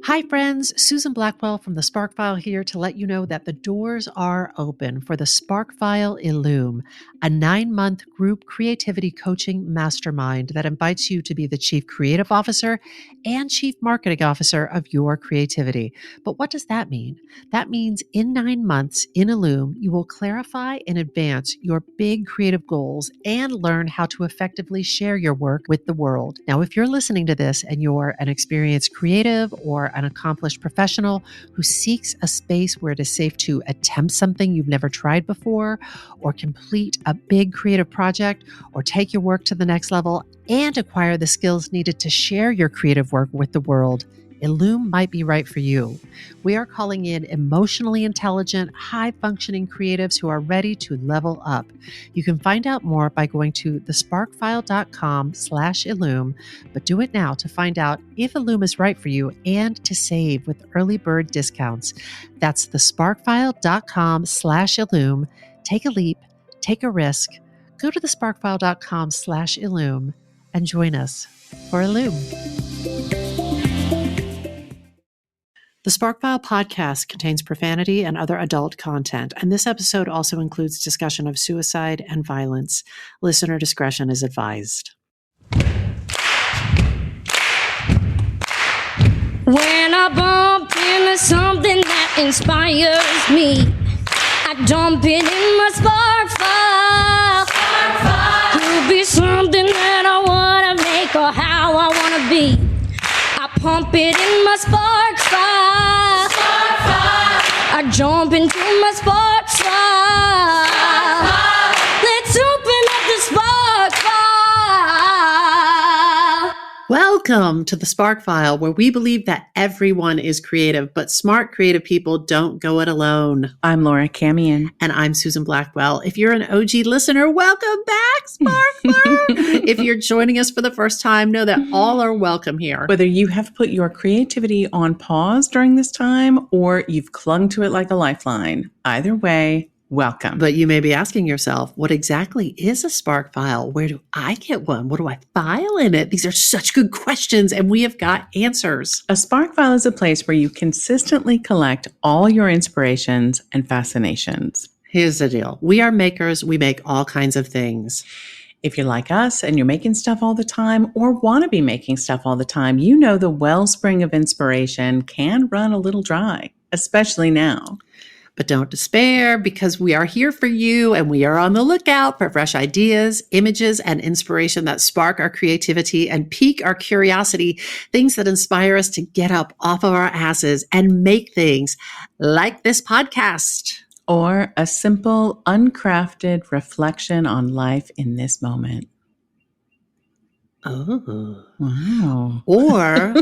Hi, friends. Susan Blackwell from the Spark File here to let you know that the doors are open for the Spark File Illume, a 9-month group creativity coaching mastermind that invites you to be the Chief Creative Officer and Chief Marketing Officer of your creativity. But what does that mean? That means in 9 months in Illume, you will clarify and advance your big creative goals and learn how to effectively share your work with the world. Now, if you're listening to this and you're an experienced creative or an accomplished professional who seeks a space where it is safe to attempt something you've never tried before, or complete a big creative project, or take your work to the next level and acquire the skills needed to share your creative work with the world, Illume might be right for you. We are calling in emotionally intelligent, high-functioning creatives who are ready to level up. You can find out more by going to thesparkfile.com/Illume, but do it now to find out if Illume is right for you and to save with early bird discounts. That's thesparkfile.com/Illume. Take a leap, take a risk. Go to thesparkfile.com/Illume and join us for Illume. The Sparkfile podcast contains profanity and other adult content, and this episode also includes discussion of suicide and violence. Listener discretion is advised. When I bump into something that inspires me, I dump it in my Sparkfile. Could be something that I want to make or how I want to be. I pump it in my Sparkfile. I jump into my Sparkfile. Let's open up the Sparkfile. Welcome to the Sparkfile, where we believe that everyone is creative, but smart creative people don't go it alone. I'm Laura Camion. And I'm Susan Blackwell. If you're an OG listener, welcome back, Sparkler! If you're joining us for the first time, know that all are welcome here. Whether you have put your creativity on pause during this time or you've clung to it like a lifeline, either way, welcome. But you may be asking yourself, what exactly is a Spark File? Where do I get one? What do I file in it? These are such good questions, and we have got answers. A Spark File is a place where you consistently collect all your inspirations and fascinations. Here's the deal. We are makers. We make all kinds of things. If you're like us and you're making stuff all the time or want to be making stuff all the time, you know the wellspring of inspiration can run a little dry, especially now. But don't despair, because we are here for you and we are on the lookout for fresh ideas, images, and inspiration that spark our creativity and pique our curiosity, things that inspire us to get up off of our asses and make things like this podcast. Or a simple, uncrafted reflection on life in this moment. Oh. Wow. Or,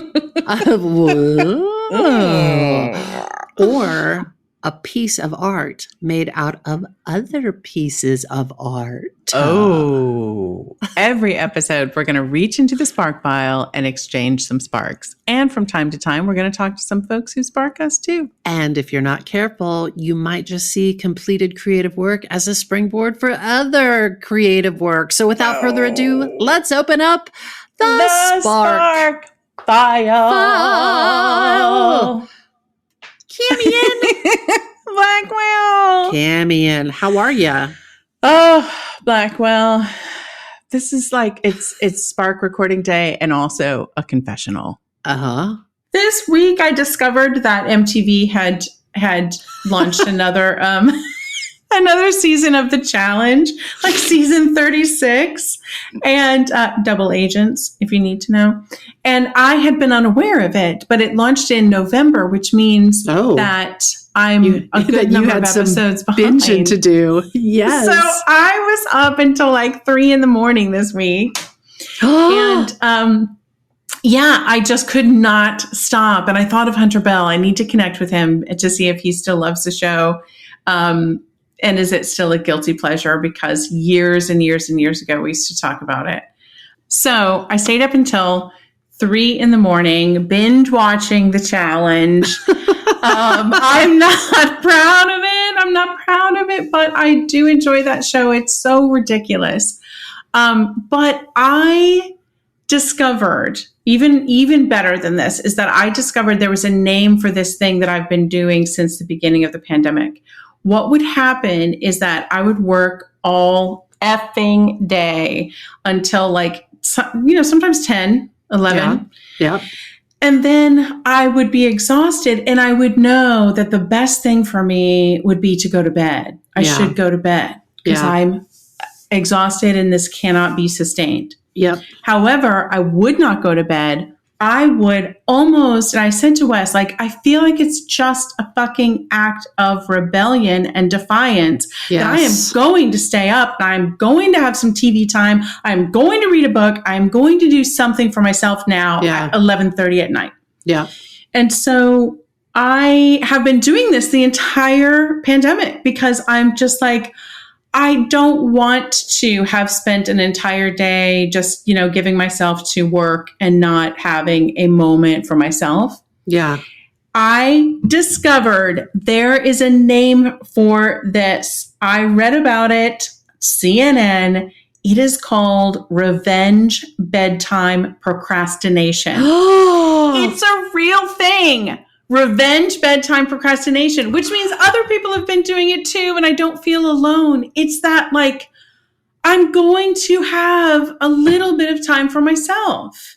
or a piece of art made out of other pieces of art. Oh, every episode we're going to reach into the Spark File and exchange some sparks. And from time to time, we're going to talk to some folks who spark us too. And if you're not careful, you might just see completed creative work as a springboard for other creative work. So without further ado, let's open up the Spark File. Camion. Blackwell. Camion, how are you? Oh, Blackwell. This is like, it's Spark recording day and also a confessional. Uh-huh. This week I discovered that MTV had launched another season of the challenge, like season 36, and Double Agents, if you need to know. And I had been unaware of it, but it launched in November, which means that I'm a good number of episodes behind. Binging to do. Yes. So I was up until like 3 a.m. this week. And I just could not stop. And I thought of Hunter Bell. I need to connect with him to see if he still loves the show. And is it still a guilty pleasure? Because years and years and years ago, we used to talk about it. So I stayed up until 3 a.m, binge watching the challenge. I'm not proud of it, but I do enjoy that show. It's so ridiculous. But I discovered, even better than this, is that I discovered there was a name for this thing that I've been doing since the beginning of the pandemic. What would happen is that I would work all effing day until like, sometimes 10, 11. Yeah. And then I would be exhausted, and I would know that the best thing for me would be to go to bed. I should go to bed because I'm exhausted and this cannot be sustained. Yep. However, I would not go to bed. I would almost, and I said to Wes, like, I feel like it's just a fucking act of rebellion and defiance that I am going to stay up. I'm going to have some TV time. I'm going to read a book. I'm going to do something for myself now at 11:30 at night. Yeah. And so I have been doing this the entire pandemic because I'm just like, I don't want to have spent an entire day just, giving myself to work and not having a moment for myself. Yeah. I discovered there is a name for this. I read about it, CNN. It is called revenge bedtime procrastination. It's a real thing. Revenge bedtime procrastination, which means other people have been doing it too, and I don't feel alone. It's that, like, I'm going to have a little bit of time for myself.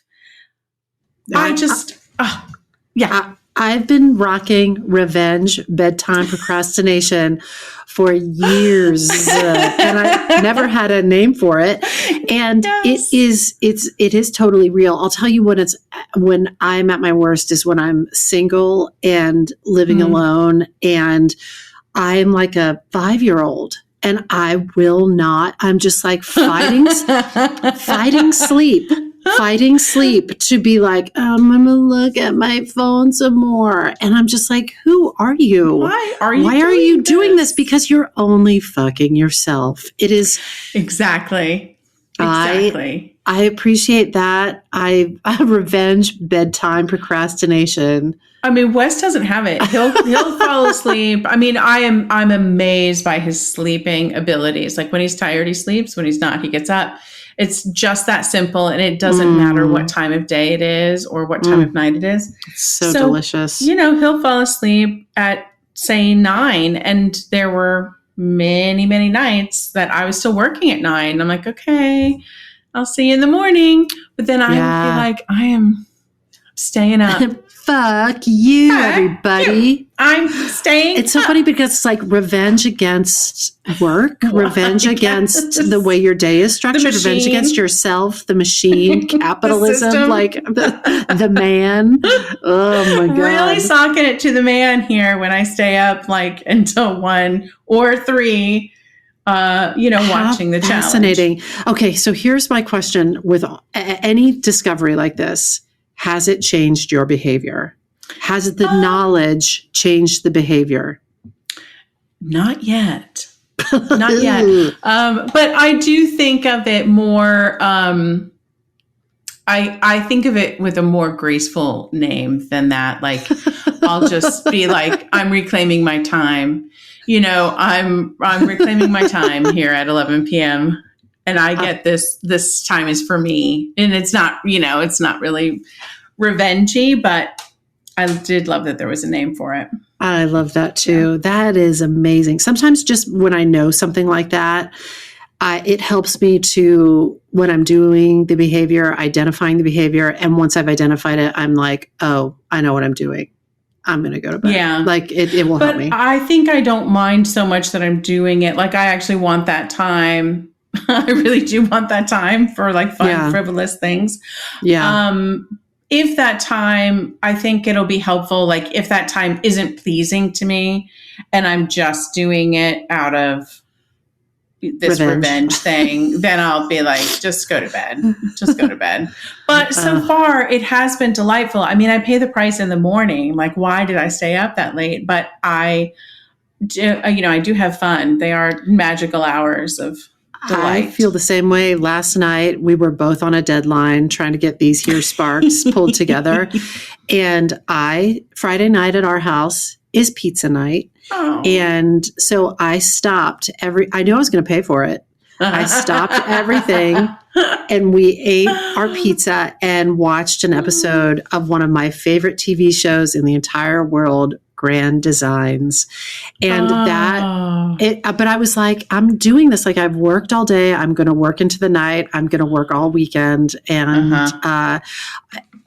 I've been rocking revenge bedtime procrastination for years, and I never had a name for it. And it is totally real. I'll tell you when I'm at my worst is when I'm single and living alone, and I'm like a 5-year-old. And I'm just like fighting sleep to be like, I'm going to look at my phone some more. And I'm just like, who are you? Why are you doing this? Because you're only fucking yourself. It is. Exactly. I appreciate that. I revenge bedtime procrastination. I mean, Wes doesn't have it. He'll fall asleep. I mean, I'm amazed by his sleeping abilities. Like when he's tired, he sleeps. When he's not, he gets up. It's just that simple, and it doesn't matter what time of day it is or what time of night it is. It's so delicious. He'll fall asleep at, say, 9, and there were many, many nights that I was still working at 9. I'm like, okay, I'll see you in the morning. But then I would be like, I am staying up. Fuck you, everybody. I'm staying It's so funny because it's like revenge against work, revenge against the way your day is structured, revenge against yourself, the machine, capitalism, the man. Oh my God. Really socking it to the man here when I stay up like until 1 or 3. Watching the challenge. Fascinating. Okay, so here's my question with any discovery like this. Has it changed your behavior? Has the knowledge changed the behavior? Not yet. Not yet. But I do think of it more, I think of it with a more graceful name than that. Like, I'll just be like, I'm reclaiming my time. I'm reclaiming my time here at 11 p.m. And I get this time is for me. And it's not, it's not really revengey, but I did love that there was a name for it. I love that too. Yeah. That is amazing. Sometimes just when I know something like that, it helps me to, when I'm doing the behavior, identifying the behavior. And once I've identified it, I'm like, oh, I know what I'm doing. I'm going to go to bed. Yeah. Like it will help me. I think I don't mind so much that I'm doing it. Like I actually want that time. I really do want that time for like fun, frivolous things. Yeah. If that time, I think it'll be helpful. Like if that time isn't pleasing to me and I'm just doing it out of this revenge thing, then I'll be like, just go to bed. Just go to bed. But so far it has been delightful. I mean, I pay the price in the morning. Like, why did I stay up that late? But I do have fun. They are magical hours of delight. I feel the same way. Last night, we were both on a deadline trying to get these here sparks pulled together. And Friday night at our house is pizza night. Oh. And so I stopped I knew I was going to pay for it. I stopped everything and we ate our pizza and watched an episode of one of my favorite TV shows in the entire world, Grand Designs. And but I was like, I'm doing this. Like, I've worked all day. I'm going to work into the night. I'm going to work all weekend.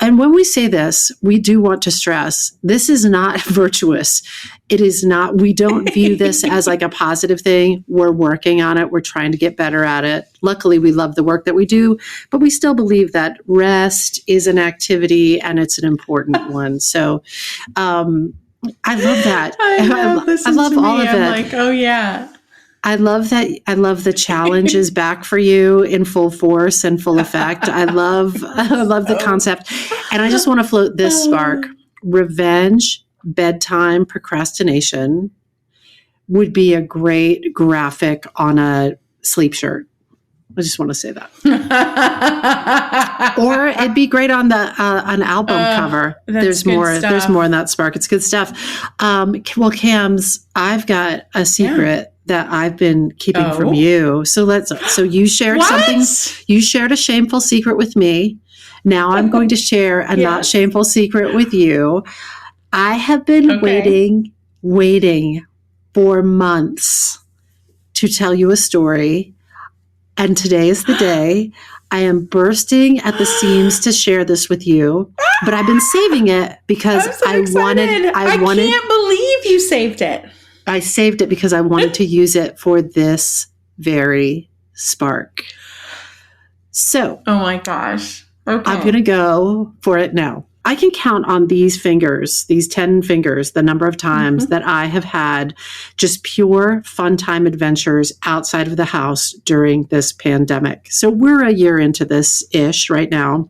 And when we say this, we do want to stress, this is not virtuous. It is not, we don't view this as like a positive thing. We're working on it. We're trying to get better at it. Luckily, we love the work that we do, but we still believe that rest is an activity and it's an important one. So, I love that. I love all of it. I'm like, oh yeah. I love that. I love the challenge is back for you in full force and full effect. I love the concept. And I just want to float this spark. Revenge, bedtime, procrastination would be a great graphic on a sleep shirt. I just want to say that. Or it'd be great on the an album cover. There's more. Stuff. There's more in that spark. It's good stuff. Well, Cams, I've got a secret that I've been keeping from you. So you shared something. You shared a shameful secret with me. Now I'm going to share a not shameful secret with you. I have been waiting for months to tell you a story. And today is the day. I am bursting at the seams to share this with you, but I've been saving it because I can't believe you saved it. I saved it because I wanted to use it for this very spark. So, oh my gosh. Okay. I'm going to go for it now. I can count on these fingers, these 10 fingers, the number of times that I have had just pure fun time adventures outside of the house during this pandemic. So we're a year into this ish right now.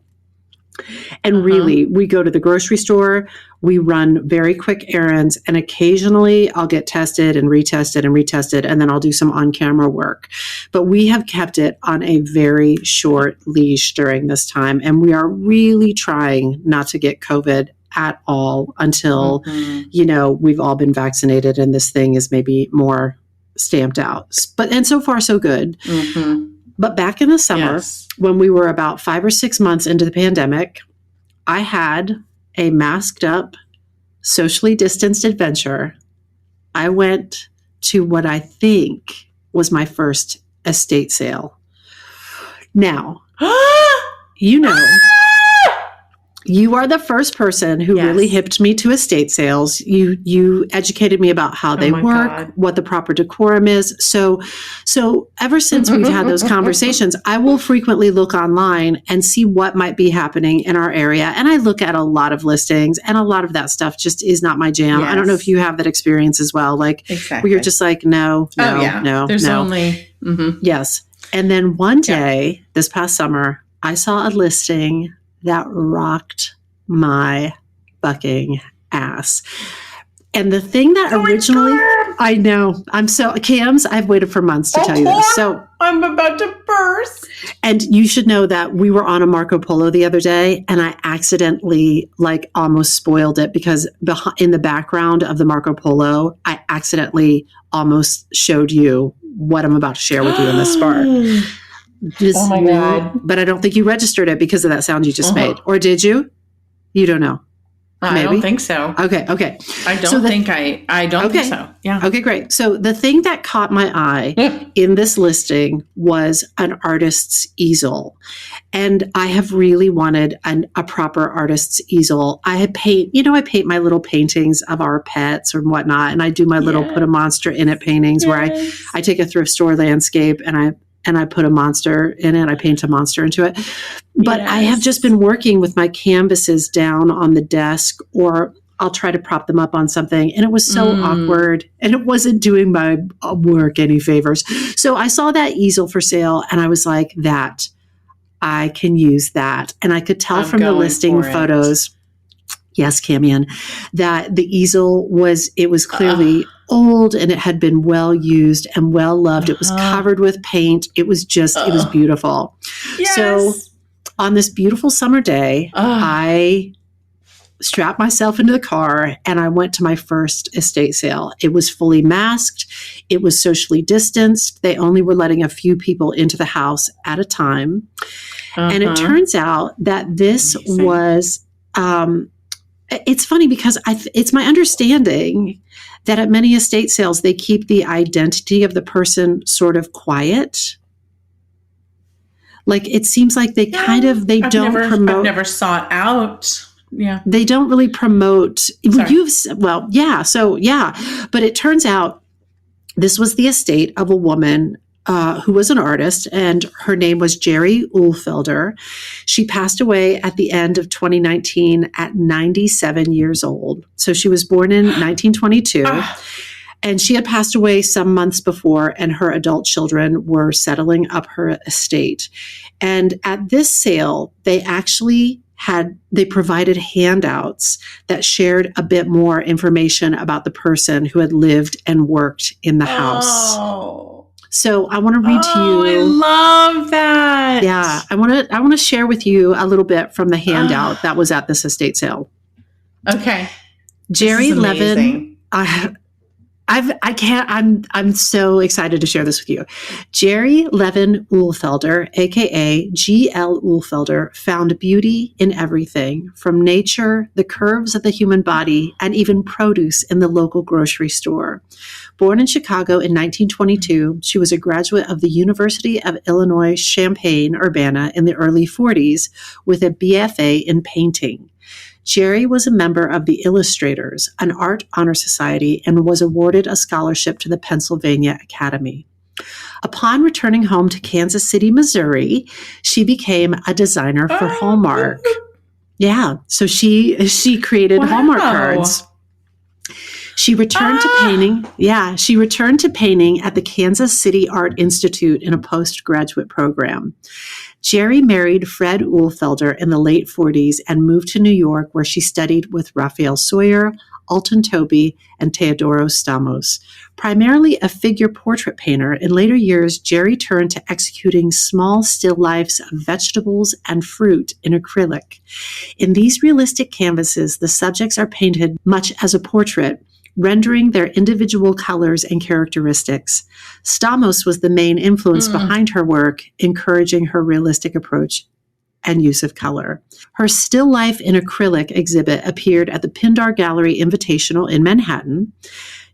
And really, we go to the grocery store, we run very quick errands, and occasionally I'll get tested and retested, and then I'll do some on-camera work. But we have kept it on a very short leash during this time, and we are really trying not to get COVID at all until, we've all been vaccinated and this thing is maybe more stamped out. And so far, so good. But back in the summer, when we were about 5 or 6 months into the pandemic, I had a masked up, socially distanced adventure. I went to what I think was my first estate sale. Now, you are the first person who really hipped me to estate sales. You educated me about how they work, what the proper decorum is. So ever since we've had those conversations, I will frequently look online and see what might be happening in our area. And I look at a lot of listings, and a lot of that stuff just is not my jam. I don't know if you have that experience as well. Like where you're just like, no. There's only. Yes. And then one day this past summer, I saw a listing that rocked my fucking ass. And the thing that originally, I know, Cams, I've waited for months to tell you this. So I'm about to burst. And you should know that we were on a Marco Polo the other day, and I accidentally almost spoiled it because in the background of the Marco Polo, I accidentally almost showed you what I'm about to share with you in this spark. Oh my God. But I don't think you registered it because of that sound you just made. Or did you? You don't know. I don't think so. Okay. I don't think so. Yeah. Okay, great. So the thing that caught my eye in this listing was an artist's easel. And I have really wanted a proper artist's easel. I paint my little paintings of our pets or whatnot. And I do my little put a monster in it paintings where I take a thrift store landscape and I put a monster in it. I paint a monster into it. But I have just been working with my canvases down on the desk, or I'll try to prop them up on something. And it was so awkward, and it wasn't doing my work any favors. So I saw that easel for sale, and I was like, I can use that. And I could tell from the listing photos, yes, Camion, that the easel was clearly old, and it had been well used and well loved. It was covered with paint. It was beautiful. Yes. So on this beautiful summer day, I strapped myself into the car, and I went to my first estate sale. It was fully masked. It was socially distanced. They only were letting a few people into the house at a time. And it turns out that this was, it's funny because it's my understanding that at many estate sales, they keep the identity of the person sort of quiet. Like, it seems like they don't promote. I've never sought out. Yeah. They don't really promote. But it turns out this was the estate of a woman who was an artist, and her name was Jerry Ulfelder. She passed away at the end of 2019 at 97 years old. So she was born in 1922. And she had passed away some months before, and her adult children were settling up her estate. And at this sale, they actually provided handouts that shared a bit more information about the person who had lived and worked in the house. So I want to read to you. I love that. Yeah, I want to share with you a little bit from the handout that was at this estate sale. Okay. Jerry Levin. I'm so excited to share this with you. Jerry Levin Ulfelder, aka G.L. Ulfelder, found beauty in everything, from nature, the curves of the human body, and even produce in the local grocery store. Born in Chicago in 1922, she was a graduate of the University of Illinois Champaign-Urbana in the early 40s with a BFA in painting. Jerry was a member of the Illustrators, an art honor society, and was awarded a scholarship to the Pennsylvania Academy. Upon returning home to Kansas City, Missouri, she became a designer for Hallmark. Yeah, so she created Hallmark cards. She returned to painting. Yeah, she returned to painting at the Kansas City Art Institute in a postgraduate program. Jerry married Fred Ulfelder in the late 40s and moved to New York, where she studied with Raphael Sawyer, Alton Tobey, and Teodoro Stamos. Primarily a figure portrait painter, in later years, Jerry turned to executing small still lifes of vegetables and fruit in acrylic. In these realistic canvases, the subjects are painted much as a portrait, rendering their individual colors and characteristics. Stamos was the main influence behind her work, encouraging her realistic approach and use of color. Her still life in acrylic exhibit appeared at the Pindar Gallery Invitational in Manhattan.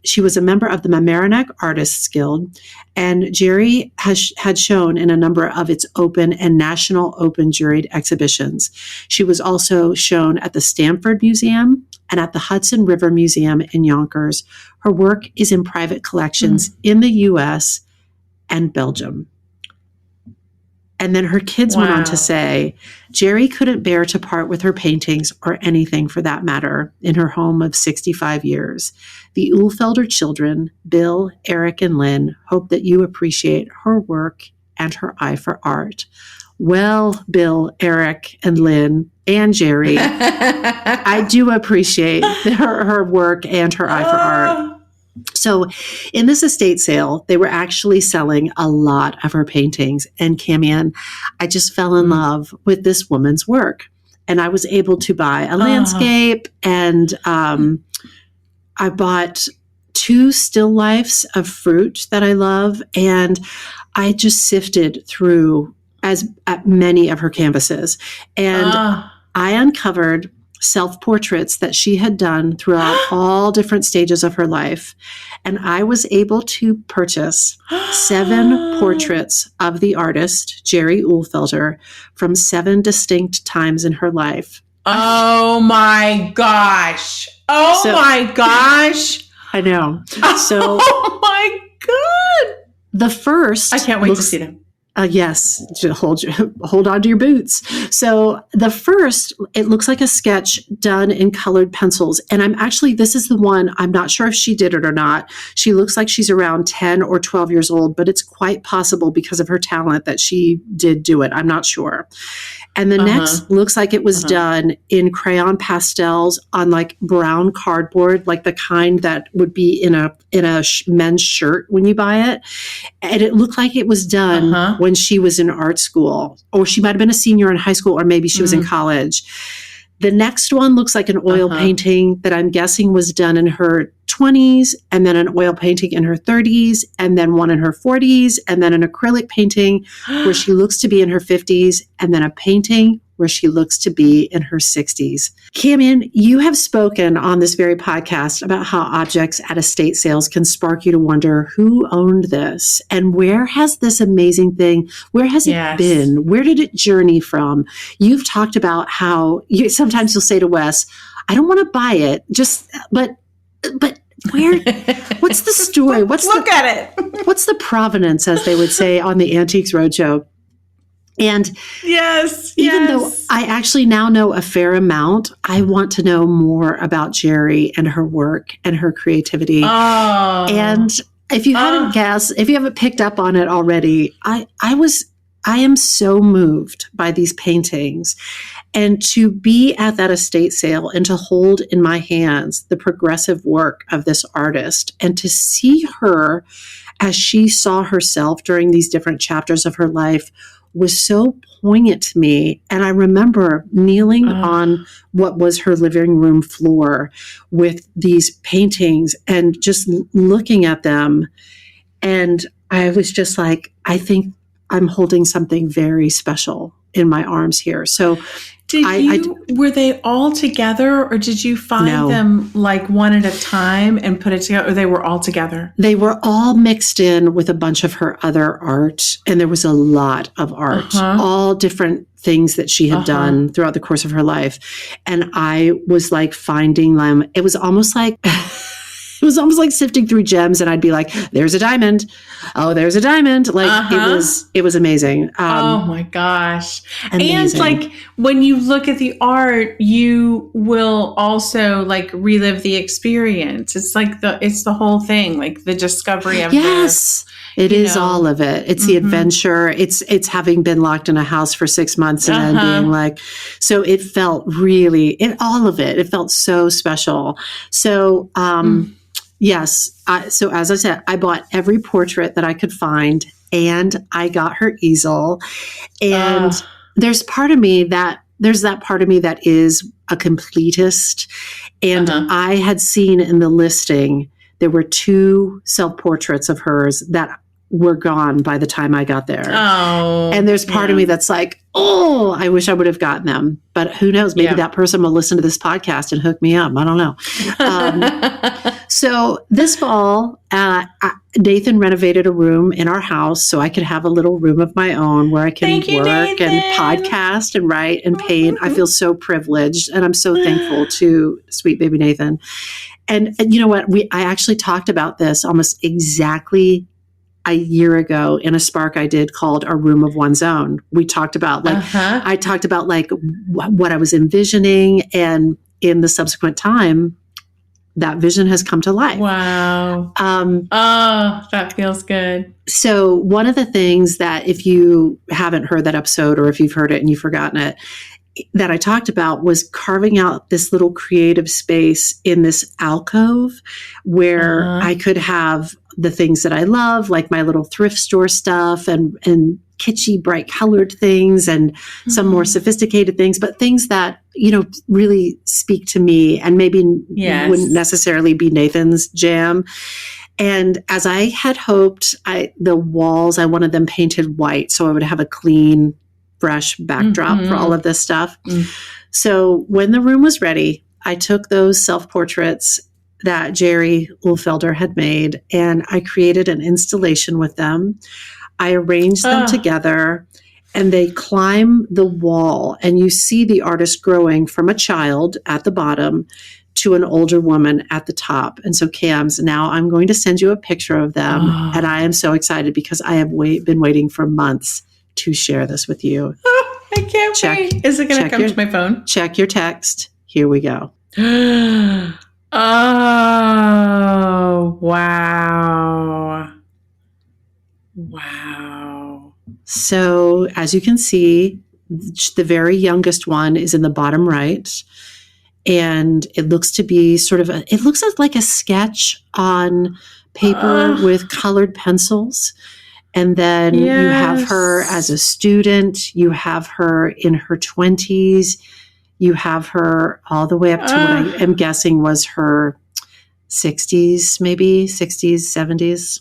She was a member of the Mamaroneck Artists Guild, and Jerry had shown in a number of its open and national open juried exhibitions. She was also shown at the Stanford Museum and at the Hudson River Museum in Yonkers. Her work is in private collections in the U.S. and Belgium. And then her kids went on to say, Jerry couldn't bear to part with her paintings or anything for that matter in her home of 65 years. The Ulfelder children, Bill, Eric, and Lynn, hope that you appreciate her work and her eye for art. Well, Bill, Eric, and Lynn, and Jerry, I do appreciate her work and her eye for art. So in this estate sale, they were actually selling a lot of her paintings. And Camian, I just fell in love with this woman's work. And I was able to buy a landscape, and I bought 2 still lifes of fruit that I love. And I just sifted through at many of her canvases. And I uncovered self-portraits that she had done throughout all different stages of her life. And I was able to purchase 7 portraits of the artist, Jerry Ulfelder, from 7 distinct times in her life. Oh my gosh. My gosh. I know. So, oh my God. The first. I can't wait to see them. Yes, hold on to your boots. So the first, it looks like a sketch done in colored pencils. And this is the one, I'm not sure if she did it or not. She looks like she's around 10 or 12 years old, but it's quite possible because of her talent that she did do it. I'm not sure. And the next looks like it was done in crayon pastels on like brown cardboard, like the kind that would be in a men's shirt when you buy it. And it looked like it was done when she was in art school, or she might have been a senior in high school, or maybe she was in college. The next one looks like an oil painting that I'm guessing was done in her 20s, and then an oil painting in her 30s, and then one in her 40s, and then an acrylic painting where she looks to be in her 50s, and then a painting where she looks to be in her 60s. Camion, you have spoken on this very podcast about how objects at estate sales can spark you to wonder who owned this and where has this amazing thing, where has it been? Where did it journey from? You've talked about how sometimes you'll say to Wes, I don't want to buy it, but where, what's the story? Look at it. What's the provenance, as they would say on the Antiques Roadshow? And even though I actually now know a fair amount, I want to know more about Jerry and her work and her creativity. Oh. And if you haven't guessed, if you haven't picked up on it already, I am so moved by these paintings. And to be at that estate sale and to hold in my hands the progressive work of this artist and to see her as she saw herself during these different chapters of her life was so poignant to me. And I remember kneeling on what was her living room floor with these paintings and just looking at them. And I was just like, I think I'm holding something very special in my arms here. So were they all together, or did you find them like one at a time and put it together, or they were all together? They were all mixed in with a bunch of her other art. And there was a lot of art, all different things that she had done throughout the course of her life. And I was like finding them. It was almost like sifting through gems, and I'd be like, there's a diamond. Oh, there's a diamond. Like it was amazing. Oh my gosh. Amazing. And like when you look at the art, you will also like relive the experience. It's like it's the whole thing, like the discovery of it is all of it. It's the adventure. It's having been locked in a house for 6 months and then being like, so it felt really, all of it. It felt so special. So, yes. So as I said, I bought every portrait that I could find, and I got her easel. And there's that part of me that is a completist. And I had seen in the listing, there were 2 self-portraits of hers that were gone by the time I got there. Oh, and there's part of me that's like, oh, I wish I would have gotten them. But who knows? Maybe that person will listen to this podcast and hook me up. I don't know. So this fall, Nathan renovated a room in our house so I could have a little room of my own where I can work and podcast and write and paint. I feel so privileged, and I'm so thankful to sweet baby Nathan. And you know what? I actually talked about this almost exactly a year ago in a Spark I did called A Room of One's Own. We talked about I talked about like what I was envisioning, and in the subsequent time, that vision has come to life. Wow. That feels good. So one of the things that, if you haven't heard that episode, or if you've heard it and you've forgotten it, that I talked about was carving out this little creative space in this alcove where I could have the things that I love, like my little thrift store stuff and kitschy, bright colored things, and some more sophisticated things, but things that, really speak to me and maybe wouldn't necessarily be Nathan's jam. And as I had hoped, the walls, I wanted them painted white so I would have a clean, fresh backdrop for all of this stuff. So when the room was ready, I took those self-portraits that Jerry Ulfelder had made, and I created an installation with them. I arranged them together, and they climb the wall, and you see the artist growing from a child at the bottom to an older woman at the top. And so, Cams, now I'm going to send you a picture of them, and I am so excited because I have been waiting for months to share this with you. I can't wait. Is it going to come to my phone? Check your text. Here we go. Oh, wow. Wow. So as you can see, the very youngest one is in the bottom right. And it looks to be it looks like a sketch on paper with colored pencils. And then you have her as a student. You have her in her 20s. you have her all the way up to what I am guessing was her 60s, maybe 60s, 70s.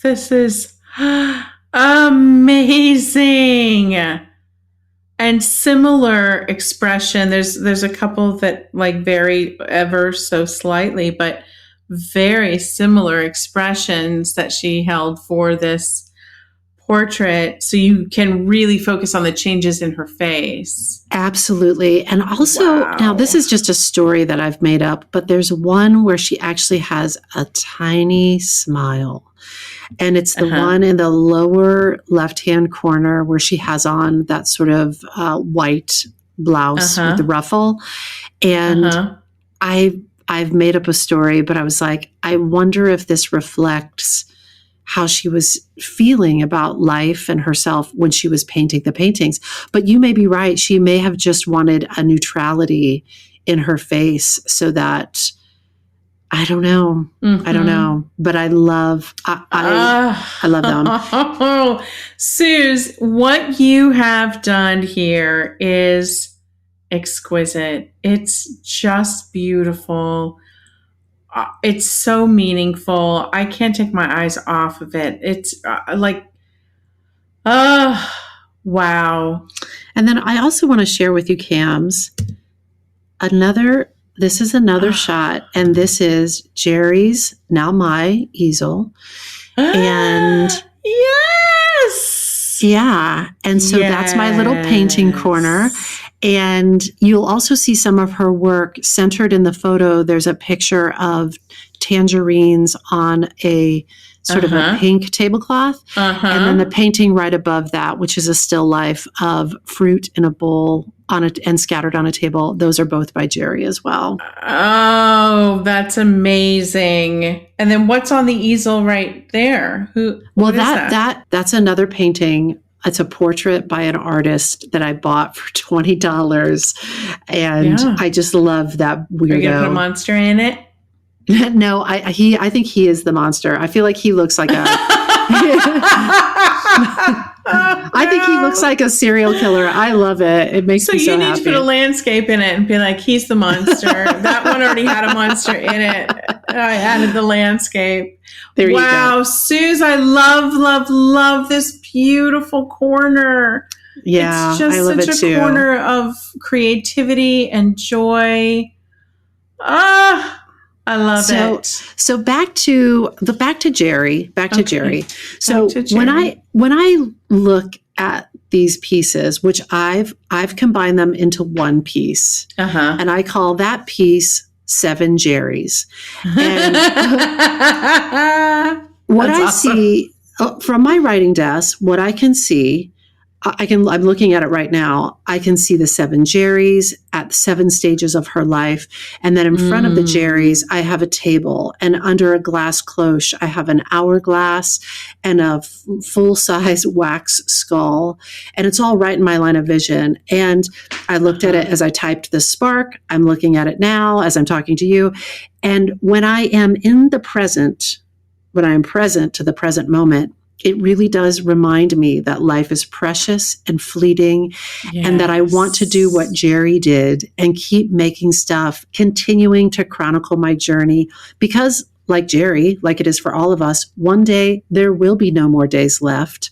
This is amazing. And similar expression. There's a couple that like vary ever so slightly, but very similar expressions that she held for this portrait, so you can really focus on the changes in her face. Absolutely. And also, now this is just a story that I've made up, but there's one where she actually has a tiny smile. And it's the one in the lower left-hand corner where she has on that sort of white blouse with the ruffle. And I've made up a story, but I was like, I wonder if this reflects how she was feeling about life and herself when she was painting the paintings. But you may be right. She may have just wanted a neutrality in her face so that, I don't know. I don't know. But I love them. Oh, Suze, what you have done here is exquisite. It's just beautiful. It's so meaningful. I can't take my eyes off of it. It's wow. And then I also want to share with you, Cams, this is another shot, and this is Jerry's, now my easel. And yes. Yeah. And so that's my little painting corner. And you'll also see some of her work centered in the photo. There's a picture of tangerines on a sort of a pink tablecloth. And then the painting right above that, which is a still life of fruit in a bowl and scattered on a table. Those are both by Jerry as well. Oh, that's amazing. And then what's on the easel right there? That's another painting. It's a portrait by an artist that I bought for $20. And I just love that weirdo. Are you going to put a monster in it? No, I think he is the monster. I feel like he looks like I think he looks like a serial killer. I love it. It makes me so happy. So you need to put a landscape in it and be like, he's the monster. That one already had a monster in it. I added the landscape. There you go. Wow, Suze, I love this beautiful corner. Yeah, it's just I love such a corner of creativity and joy. I love it. So back to Jerry. So when I look at these pieces, which I've combined them into one piece, and I call that piece 7 Jerrys. And what I see from my writing desk, what I can see, I'm looking at it right now. I can see the 7 Jerrys at 7 stages of her life. And then in front of the Jerrys, I have a table. And under a glass cloche, I have an hourglass and a full-size wax skull. And it's all right in my line of vision. And I looked at it as I typed the spark. I'm looking at it now as I'm talking to you. And when I am in the present, when I am present to the present moment, it really does remind me that life is precious and fleeting, and that I want to do what Jerry did and keep making stuff, continuing to chronicle my journey, because like Jerry, like it is for all of us, one day there will be no more days left,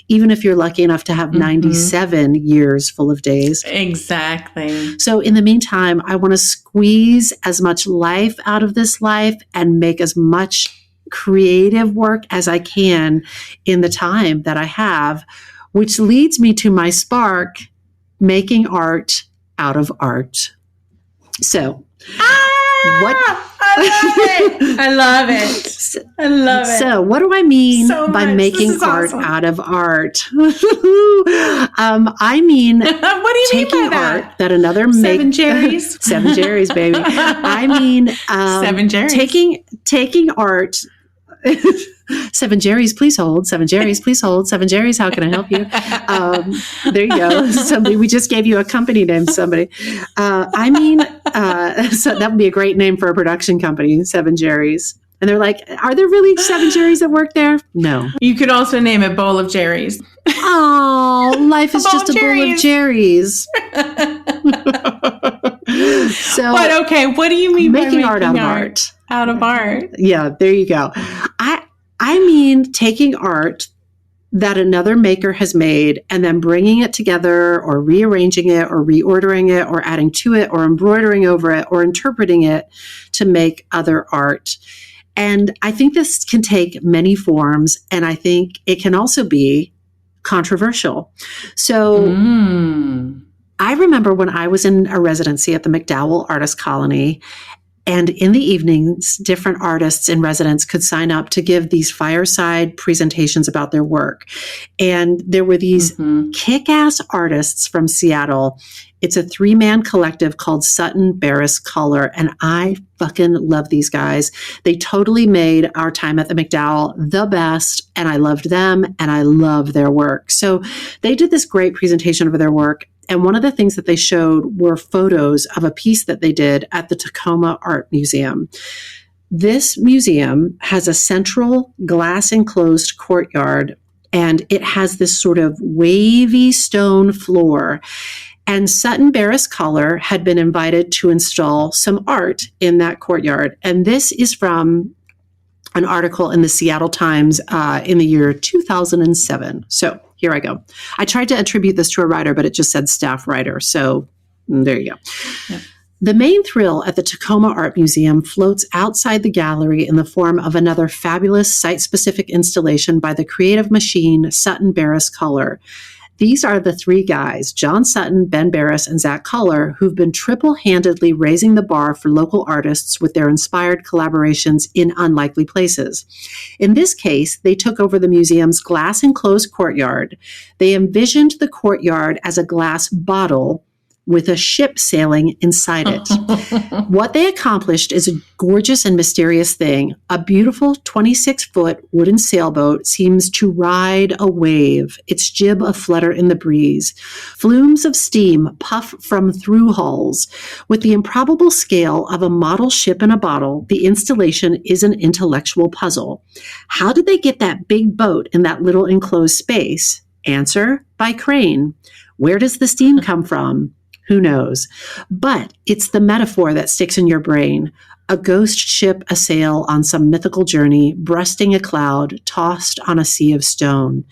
even if you're lucky enough to have 97 years full of days. Exactly. So in the meantime, I want to squeeze as much life out of this life and make as much creative work as I can in the time that I have, which leads me to my spark, making art out of art. So, I love it. So, what do I mean by making art out of art? I mean, what do you taking mean by that? Art that another 7 Jerrys, 7 Jerrys, baby. I mean, 7 Jerrys, taking art. 7 Jerrys, please hold. 7 Jerrys, please hold. 7 Jerrys, how can I help you? There you go. Somebody, we just gave you a company name, somebody. So that would be a great name for a production company, 7 Jerrys. And they're like, are there really 7 Jerrys that work there? No. You could also name it Bowl of Jerry's. Oh, life is just a bowl of Jerry's. So, but okay, what do you mean making by art out of art? Out of art. Yeah, there you go. I mean taking art that another maker has made and then bringing it together or rearranging it or reordering it or adding to it or embroidering over it or interpreting it to make other art. And I think this can take many forms, and I think it can also be controversial. So I remember when I was in a residency at the MacDowell Artist Colony, and in the evenings, different artists in residence could sign up to give these fireside presentations about their work. And there were these kick-ass artists from Seattle. It's a 3-man collective called Sutton Barris Color, and I fucking love these guys. They totally made our time at the MacDowell the best, and I loved them, and I love their work. So they did this great presentation of their work. And one of the things that they showed were photos of a piece that they did at the Tacoma Art Museum. This museum has a central glass enclosed courtyard, and it has this sort of wavy stone floor. And Sutton Barris Color had been invited to install some art in that courtyard. And this is from an article in the Seattle Times in the year 2007. So here I go. I tried to attribute this to a writer, but it just said staff writer. So there you go. Yeah. The main thrill at the Tacoma Art Museum floats outside the gallery in the form of another fabulous site-specific installation by the creative machine Sutton Barris Color. These are the 3 guys, John Sutton, Ben Barris, and Zach Color, who've been triple-handedly raising the bar for local artists with their inspired collaborations in unlikely places. In this case, they took over the museum's glass-enclosed courtyard. They envisioned the courtyard as a glass bottle with a ship sailing inside it. What they accomplished is a gorgeous and mysterious thing. A beautiful 26-foot wooden sailboat seems to ride a wave, its jib aflutter in the breeze. Flumes of steam puff from through hulls. With the improbable scale of a model ship in a bottle, the installation is an intellectual puzzle. How did they get that big boat in that little enclosed space? Answer, by crane. Where does the steam come from? Who knows? But it's the metaphor that sticks in your brain. A ghost ship asail on some mythical journey, breasting a cloud, tossed on a sea of stone.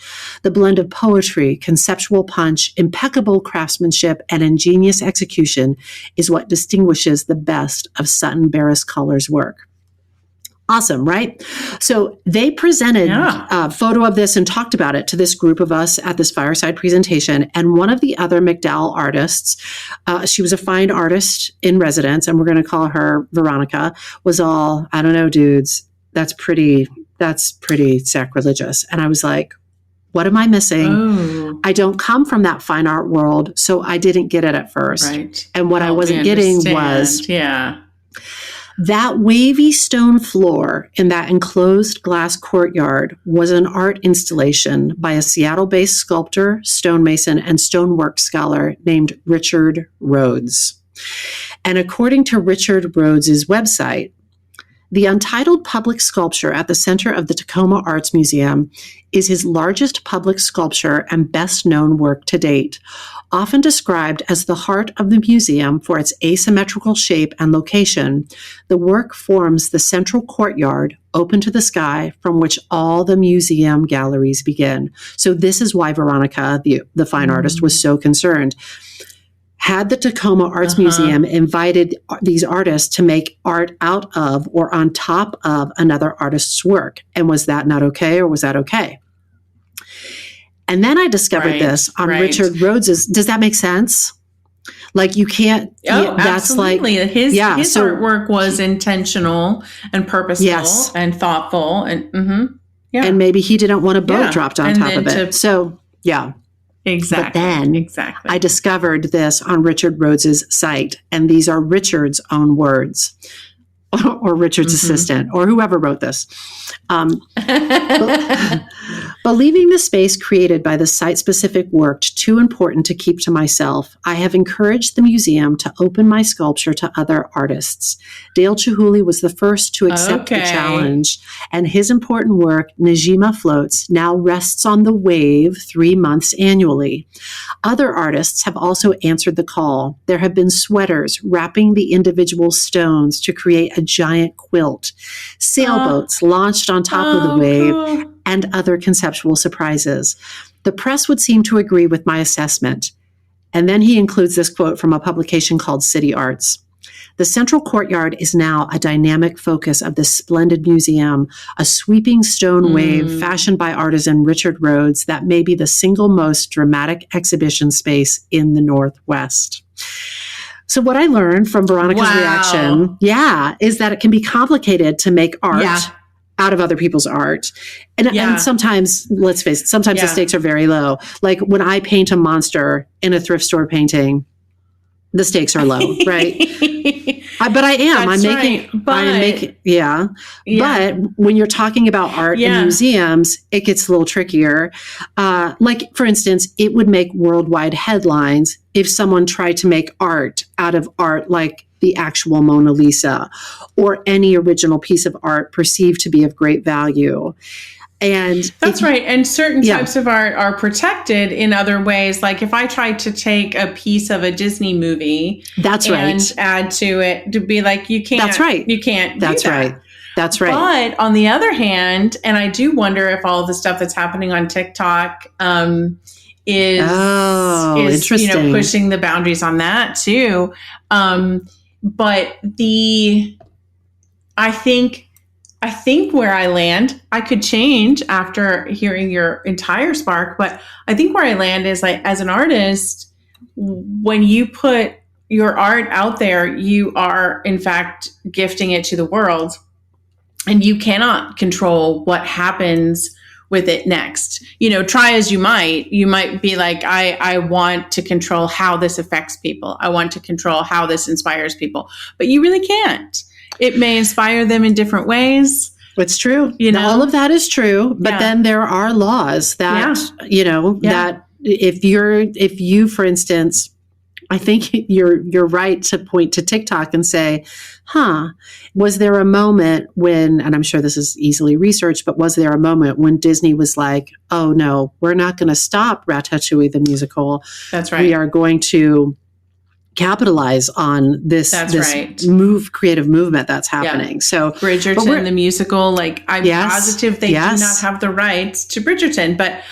The blend of poetry, conceptual punch, impeccable craftsmanship, and ingenious execution is what distinguishes the best of Sutton Barris Color's work. Awesome, right? So they presented a photo of this and talked about it to this group of us at this fireside presentation. And one of the other MacDowell artists, she was a fine artist in residence, and we're going to call her Veronica, was all, I don't know, dudes, that's pretty sacrilegious. And I was like, what am I missing? Oh. I don't come from that fine art world, so I didn't get it at first. Right. And what I wasn't getting was... That wavy stone floor in that enclosed glass courtyard was an art installation by a Seattle-based sculptor, stonemason, and stonework scholar named Richard Rhodes. And according to Richard Rhodes' website, the untitled public sculpture at the center of the Tacoma Arts Museum is his largest public sculpture and best-known work to date. Often described as the heart of the museum for its asymmetrical shape and location, the work forms the central courtyard open to the sky from which all the museum galleries begin. So this is why Veronica, the fine artist, was so concerned. Had the Tacoma Arts Museum invited these artists to make art out of or on top of another artist's work? And was that not okay, or was that okay? And then I discovered this on Richard Rhodes's. Does that make sense? Like you can't. Oh, that's absolutely. Like, his artwork was intentional and purposeful and thoughtful, and and maybe he didn't want a boat dropped on top of it. Exactly. But then I discovered this on Richard Rhodes's site, and these are Richard's own words, or Richard's assistant, or whoever wrote this. Believing the space created by the site-specific work too important to keep to myself, I have encouraged the museum to open my sculpture to other artists. Dale Chihuly was the first to accept the challenge, and his important work, Najima Floats, now rests on the wave 3 months annually. Other artists have also answered the call. There have been sweaters wrapping the individual stones to create a giant quilt, sailboats launched on top of the wave, cool. and other conceptual surprises. The press would seem to agree with my assessment. And then he includes this quote from a publication called City Arts. The central courtyard is now a dynamic focus of this splendid museum, a sweeping stone wave fashioned by artisan Richard Rhodes that may be the single most dramatic exhibition space in the Northwest. So what I learned from Veronica's reaction, is that it can be complicated to make art out of other people's art. And sometimes, let's face it, sometimes the stakes are very low. Like when I paint a monster in a thrift store painting, the stakes are low, right? But I am. I'm making. But when you're talking about art in museums, it gets a little trickier. Like, for instance, it would make worldwide headlines if someone tried to make art out of art, like the actual Mona Lisa or any original piece of art perceived to be of great value. And that's right. And certain types of art are protected in other ways. Like if I tried to take a piece of a Disney movie and add to it, to be like, you can't. That's right. You can't. That's do that. right. That's right. But on the other hand, and I do wonder if all the stuff that's happening on TikTok is interesting. Pushing the boundaries on that too. But I think where I land, I could change after hearing your entire spark, but I think where I land is like, as an artist, when you put your art out there, you are in fact gifting it to the world, and you cannot control what happens with it next. Try as you might be like, I want to control how this affects people. I want to control how this inspires people, but you really can't. It may inspire them in different ways. It's true. All of that is true. But then there are laws that, that if you, for instance, I think you're right to point to TikTok and say, was there a moment when, and I'm sure this is easily researched, but was there a moment when Disney was like, oh no, we're not going to stop Ratatouille the musical. That's right. We are going to capitalize on this creative movement that's happening. So Bridgerton the musical, like I'm positive they do not have the rights to Bridgerton, but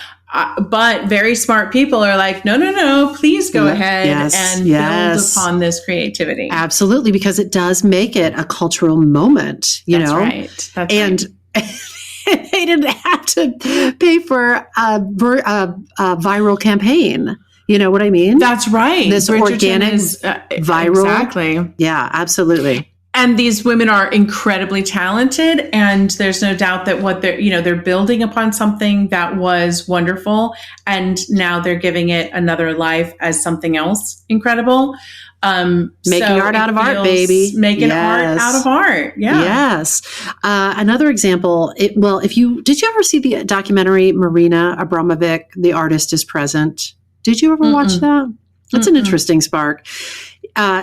very smart people are like, no, please go ahead and build upon this creativity. Absolutely, because it does make it a cultural moment, That's right. And they didn't have to pay for a viral campaign. You know what I mean? That's right. This Bridgerton organic, viral. Exactly. Yeah, absolutely. And these women are incredibly talented, and there's no doubt that what they're building upon something that was wonderful, and now they're giving it another life as something else incredible. Making art out of art, baby. Making art out of art. Yeah. Yes. Another example. Did you ever see the documentary Marina Abramovic, The Artist is Present? Did you ever watch that? That's an interesting spark.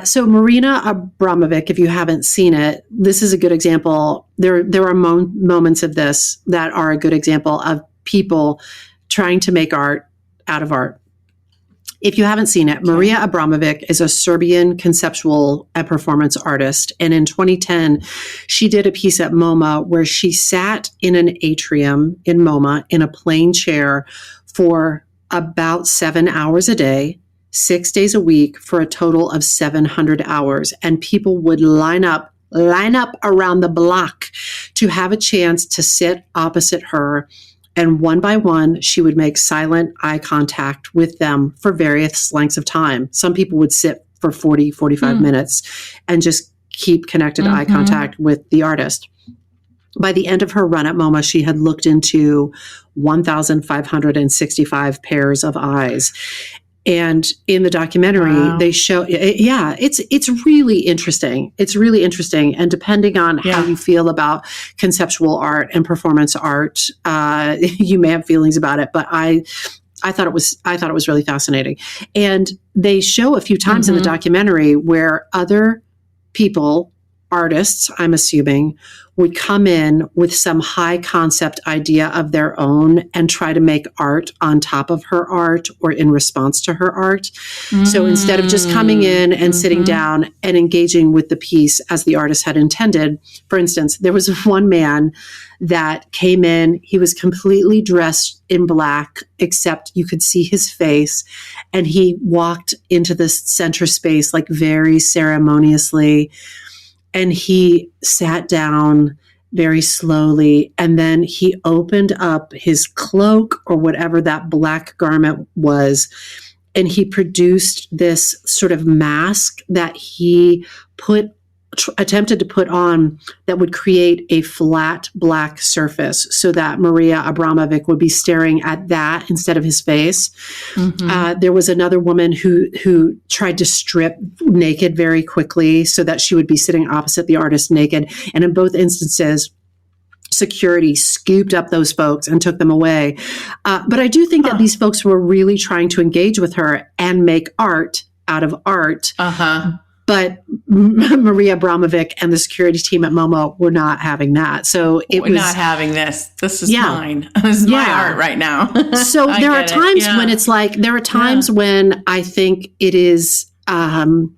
So Marina Abramovic, if you haven't seen it, this is a good example. There are moments of this that are a good example of people trying to make art out of art. If you haven't seen it, Marija Abramovic is a Serbian conceptual and performance artist. And in 2010, she did a piece at MoMA where she sat in an atrium in MoMA in a plain chair for about 7 hours a day, 6 days a week, for a total of 700 hours. And people would line up around the block to have a chance to sit opposite her. And one by one, she would make silent eye contact with them for various lengths of time. Some people would sit for 40, 45 minutes and just keep connected eye contact with the artist. By the end of her run at MoMA, she had looked into 1,565 pairs of eyes. And in the documentary, they show, it's really interesting. It's really interesting. And depending on how you feel about conceptual art and performance art, you may have feelings about it. But I I thought it was really fascinating. And they show a few times in the documentary where other people, artists, I'm assuming, would come in with some high concept idea of their own and try to make art on top of her art or in response to her art. So instead of just coming in and sitting down and engaging with the piece as the artist had intended, for instance, there was one man that came in, he was completely dressed in black, except you could see his face. And he walked into this center space like very ceremoniously. And he sat down very slowly, and then he opened up his cloak or whatever that black garment was, and he produced this sort of mask that he attempted to put on that would create a flat black surface so that Maria Abramovic would be staring at that instead of his face. There was another woman who tried to strip naked very quickly so that she would be sitting opposite the artist naked. And in both instances, security scooped up those folks and took them away. But I do think that these folks were really trying to engage with her and make art out of art. But Maria Abramovic and the security team at MoMA were not having that. So we're not having this. This is mine. This is my art right now. So there are times when it's like, there are times when I think it is, when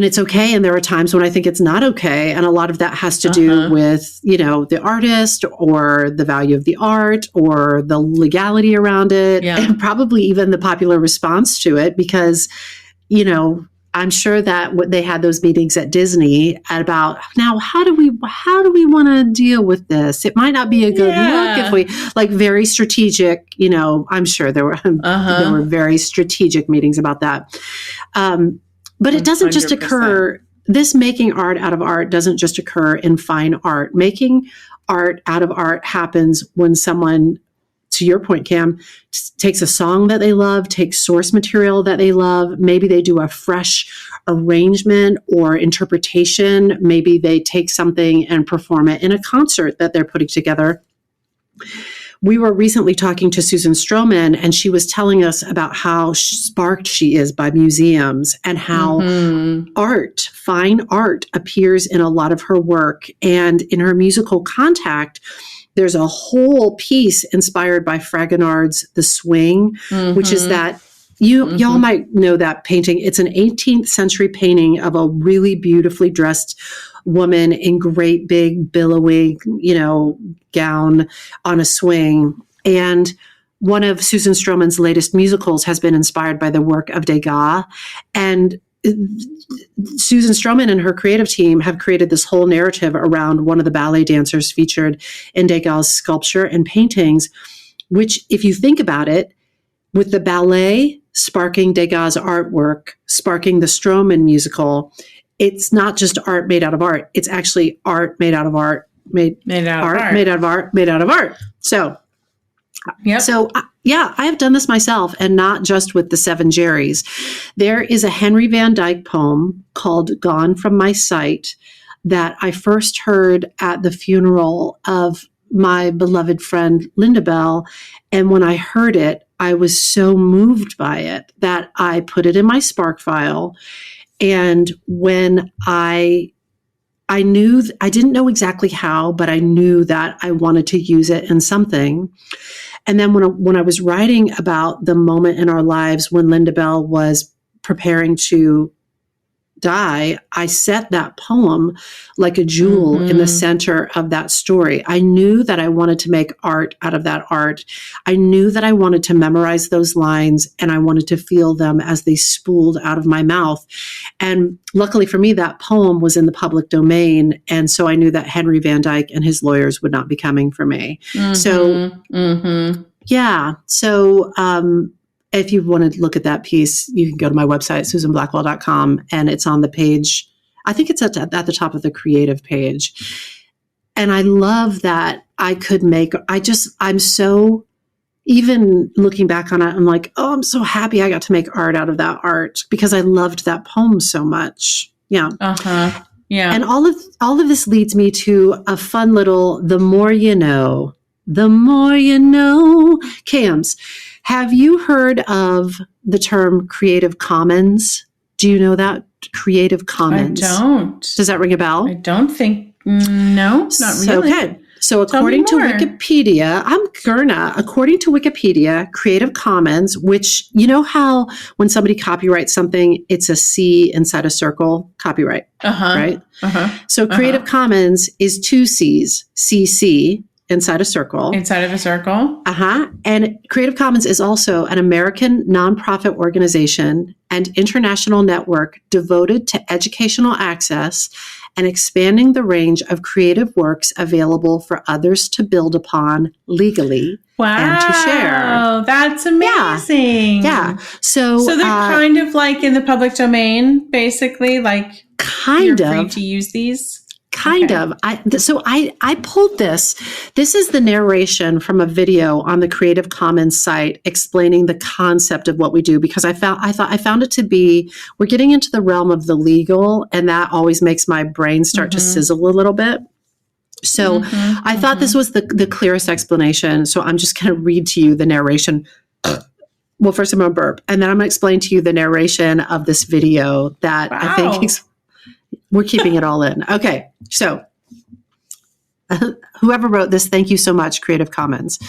it's okay. And there are times when I think it's not okay. And a lot of that has to do with, the artist or the value of the art or the legality around it and probably even the popular response to it, because I'm sure that they had those meetings at Disney about, now, how do we want to deal with this? It might not be a good look if we, like, very strategic, I'm sure there were very strategic meetings about that. But it doesn't just occur, this making art out of art doesn't just occur in fine art. Making art out of art happens when someone, to your point, Cam, takes a song that they love, takes source material that they love. Maybe they do a fresh arrangement or interpretation. Maybe they take something and perform it in a concert that they're putting together. We were recently talking to Susan Stroman, and she was telling us about how sparked she is by museums and how fine art appears in a lot of her work. And in her musical Contact, there's a whole piece inspired by Fragonard's The Swing, which is that y'all might know that painting. It's an 18th century painting of a really beautifully dressed woman in great big billowy, gown on a swing. And one of Susan Stroman's latest musicals has been inspired by the work of Degas. And Susan Stroman and her creative team have created this whole narrative around one of the ballet dancers featured in Degas' sculpture and paintings, which, if you think about it, with the ballet sparking Degas' artwork, sparking the Stroman musical, it's not just art made out of art. It's actually art made out of art, made out of art. So, I have done this myself, and not just with the Seven Jerrys. There is a Henry Van Dyke poem called Gone From My Sight that I first heard at the funeral of my beloved friend Linda Bell. And when I heard it, I was so moved by it that I put it in my Spark file. And when I knew, I didn't know exactly how, but I knew that I wanted to use it in something. And then when I was writing about the moment in our lives when Linda Bell was preparing to die, I set that poem like a jewel in the center of that story. I knew that I wanted to make art out of that art. I knew that I wanted to memorize those lines, and I wanted to feel them as they spooled out of my mouth. And luckily for me, that poem was in the public domain. And so I knew that Henry Van Dyke and his lawyers would not be coming for me. So if you want to look at that piece, you can go to my website, susanblackwell.com, and it's on the page. I think it's at the top of the creative page. And I love that I'm so, even looking back on it, I'm like, oh, I'm so happy I got to make art out of that art because I loved that poem so much. Yeah. Yeah. And all of this leads me to a fun little, the more you know, The more you know. Cams, have you heard of the term Creative Commons? Do you know that? Creative Commons. I don't. Does that ring a bell? I don't think. No, not really. Okay. So according to Wikipedia, according to Wikipedia, Creative Commons, which you know how when somebody copyrights something, it's a C inside a circle, copyright, right? So Creative Commons is two C's, CC inside a circle. Inside of a circle. And Creative Commons is also an American nonprofit organization and international network devoted to educational access and expanding the range of creative works available for others to build upon legally and to share. Wow, that's amazing. Yeah. So they're kind of like in the public domain, basically, like kind you're of free to use these. Kind of. I pulled this. This is the narration from a video on the Creative Commons site explaining the concept of what we do, because I found it to be, we're getting into the realm of the legal, and that always makes my brain start to sizzle a little bit. So I thought this was the clearest explanation. So I'm just going to read to you the narration. Well, first I'm going to burp, and then I'm going to explain to you the narration of this video that I think we're keeping it all in. Okay. So whoever wrote this, thank you so much, Creative Commons.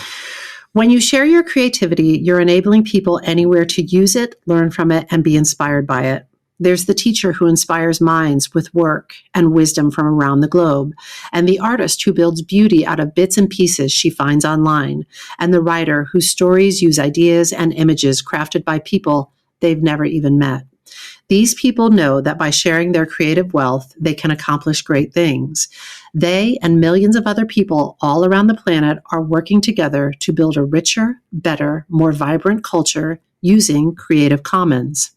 When you share your creativity, you're enabling people anywhere to use it, learn from it, and be inspired by it. There's the teacher who inspires minds with work and wisdom from around the globe, and the artist who builds beauty out of bits and pieces she finds online, and the writer whose stories use ideas and images crafted by people they've never even met. These people know that by sharing their creative wealth, they can accomplish great things. They and millions of other people all around the planet are working together to build a richer, better, more vibrant culture using Creative Commons.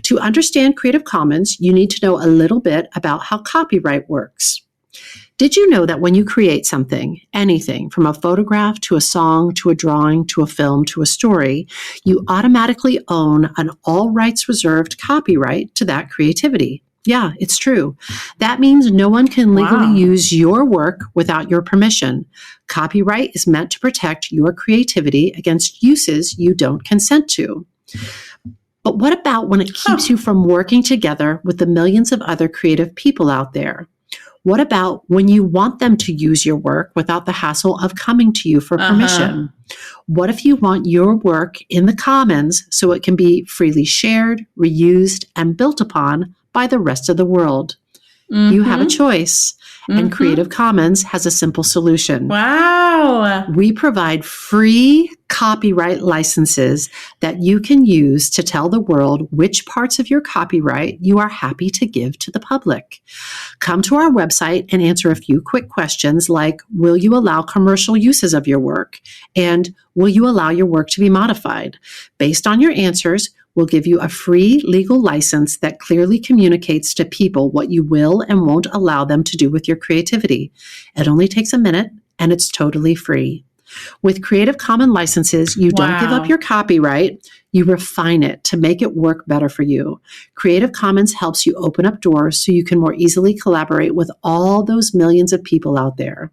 To understand Creative Commons, you need to know a little bit about how copyright works. Did you know that when you create something, anything from a photograph to a song to a drawing to a film to a story, you automatically own an all rights reserved copyright to that creativity? Yeah, it's true. That means no one can legally use your work without your permission. Copyright is meant to protect your creativity against uses you don't consent to. But what about when it keeps you from working together with the millions of other creative people out there? What about when you want them to use your work without the hassle of coming to you for permission? What if you want your work in the commons so it can be freely shared, reused, and built upon by the rest of the world? You have a choice, and Creative Commons has a simple solution. Wow. We provide free copyright licenses that you can use to tell the world which parts of your copyright you are happy to give to the public. Come to our website and answer a few quick questions like, will you allow commercial uses of your work? And will you allow your work to be modified? Based on your answers, we'll give you a free legal license that clearly communicates to people what you will and won't allow them to do with your creativity. It only takes a minute, and it's totally free. With Creative Commons licenses, you don't give up your copyright, you refine it to make it work better for you. Creative Commons helps you open up doors so you can more easily collaborate with all those millions of people out there.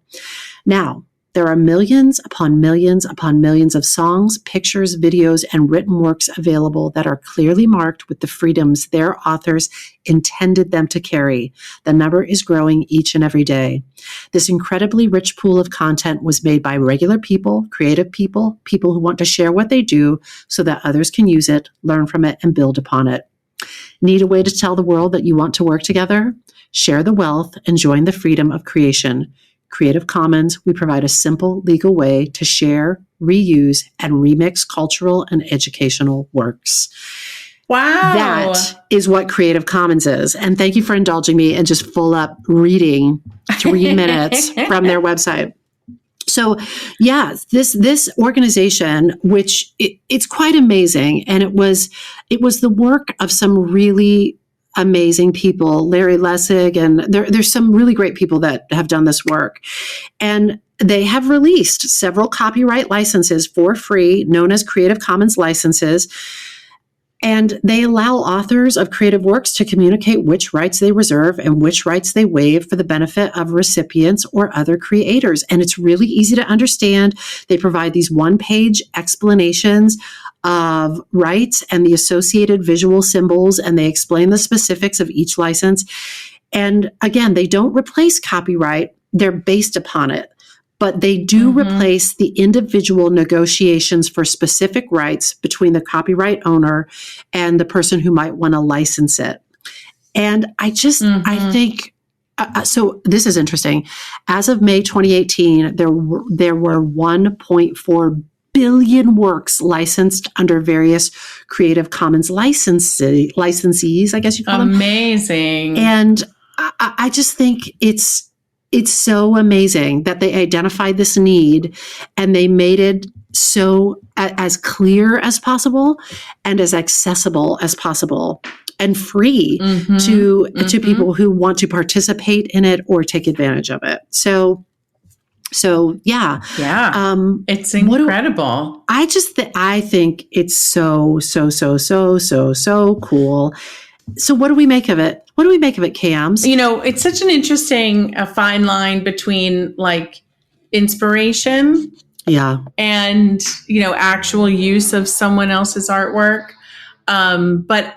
Now, there are millions upon millions upon millions of songs, pictures, videos, and written works available that are clearly marked with the freedoms their authors intended them to carry. The number is growing each and every day. This incredibly rich pool of content was made by regular people, creative people, people who want to share what they do so that others can use it, learn from it, and build upon it. Need a way to tell the world that you want to work together? Share the wealth and join the freedom of creation. Creative Commons, we provide a simple legal way to share, reuse, and remix cultural and educational works. Wow. That is what Creative Commons is. And thank you for indulging me and just full up reading 3 minutes from their website. So, yeah, this organization, which it's quite amazing, and it was the work of some really amazing people, Larry Lessig, and there's some really great people that have done this work. And they have released several copyright licenses for free, known as Creative Commons licenses. And they allow authors of creative works to communicate which rights they reserve and which rights they waive for the benefit of recipients or other creators. And it's really easy to understand. They provide these one-page explanations of rights and the associated visual symbols, and they explain the specifics of each license. And again, they don't replace copyright, they're based upon it. But they do replace the individual negotiations for specific rights between the copyright owner and the person who might want to license it. And I think, so this is interesting. As of May 2018, there were 1.4 billion works licensed under various Creative Commons licensees, I guess you call them. Amazing. And I just think it's so amazing that they identified this need and they made it so as clear as possible and as accessible as possible and free to people who want to participate in it or take advantage of it. So yeah. It's incredible. I think it's so cool. So what do we make of it? What do we make of it, Cams? It's such an interesting fine line between like inspiration and, actual use of someone else's artwork. But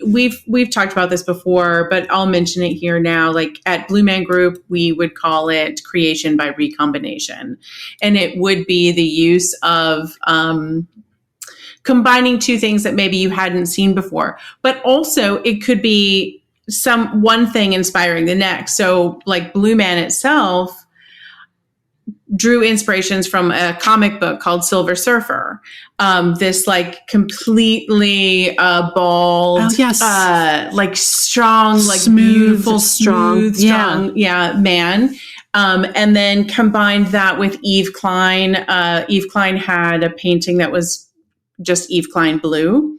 we've talked about this before, but I'll mention it here now. Like at Blue Man Group, we would call it creation by recombination. And it would be the use of, combining two things that maybe you hadn't seen before, but also it could be one thing inspiring the next. So like Blue Man itself drew inspirations from a comic book called Silver Surfer. This like completely bald, like strong, like smooth, beautiful, strong, man. And then combined that with Eve Klein. Eve Klein had a painting that was just Eve Klein blue.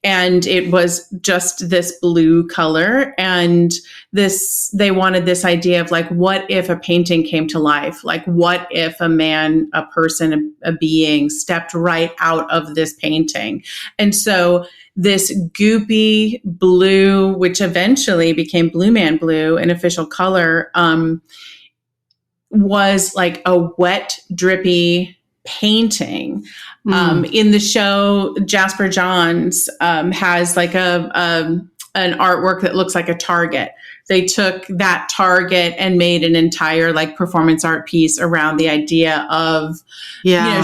And it was just this blue color. And they wanted this idea of like, what if a painting came to life? Like, what if a man, a person, a being stepped right out of this painting? And so this goopy blue, which eventually became Blue Man Blue, an official color, was like a wet, drippy painting. In the show, Jasper Johns has like an artwork that looks like a target. They took that target and made an entire like performance art piece around the idea of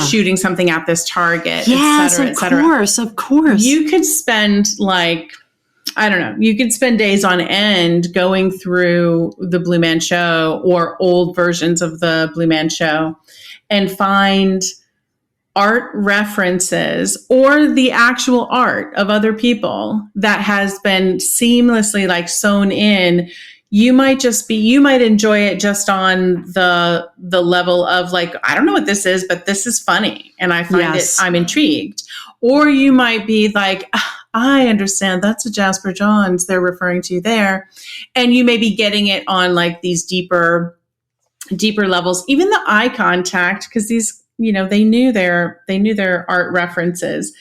shooting something at this target, yes, et cetera. Of course. You could spend you could spend days on end going through the Blue Man Show or old versions of the Blue Man Show and find art references or the actual art of other people that has been seamlessly like sewn in. You might enjoy it just on the level of like, I don't know what this is, but this is funny. And I find I'm intrigued. Or you might be like, I understand that's a Jasper Johns they're referring to there. And you may be getting it on like these deeper levels, even the eye contact, because these, they knew their art references.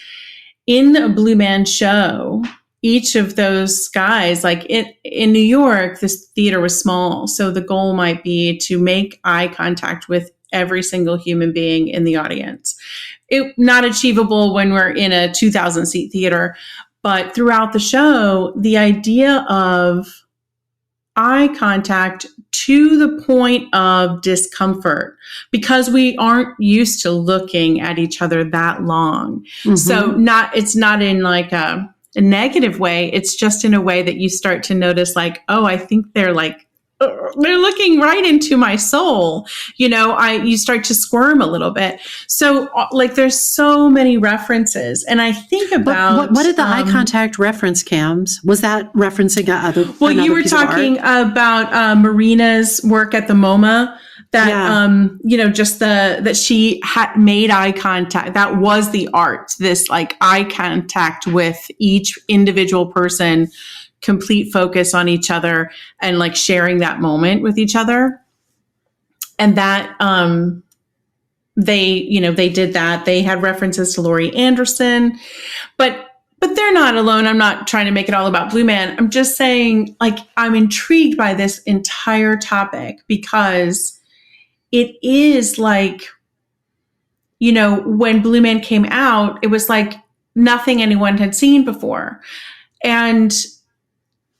In a Blue Man Show, each of those guys, like in New York, this theater was small. So the goal might be to make eye contact with every single human being in the audience. Not achievable when we're in a 2,000 seat theater, but throughout the show, the idea of eye contact to the point of discomfort, because we aren't used to looking at each other that long. So it's not in like a negative way. It's just in a way that you start to notice like, oh, I think they're looking right into my soul. You start to squirm a little bit. So like there's so many references. And I think about what did the eye contact reference, Cams? Was that referencing other? Well, you were talking about Marina's work at the MoMA. That just that she had made eye contact. That was the art. This like eye contact with each individual person, complete focus on each other and like sharing that moment with each other. And that, they did that. They had references to Laurie Anderson, but But they're not alone. I'm not trying to make it all about Blue Man. I'm just saying, like, I'm intrigued by this entire topic because it is like, you know, when Blue Man came out, it was like nothing anyone had seen before. And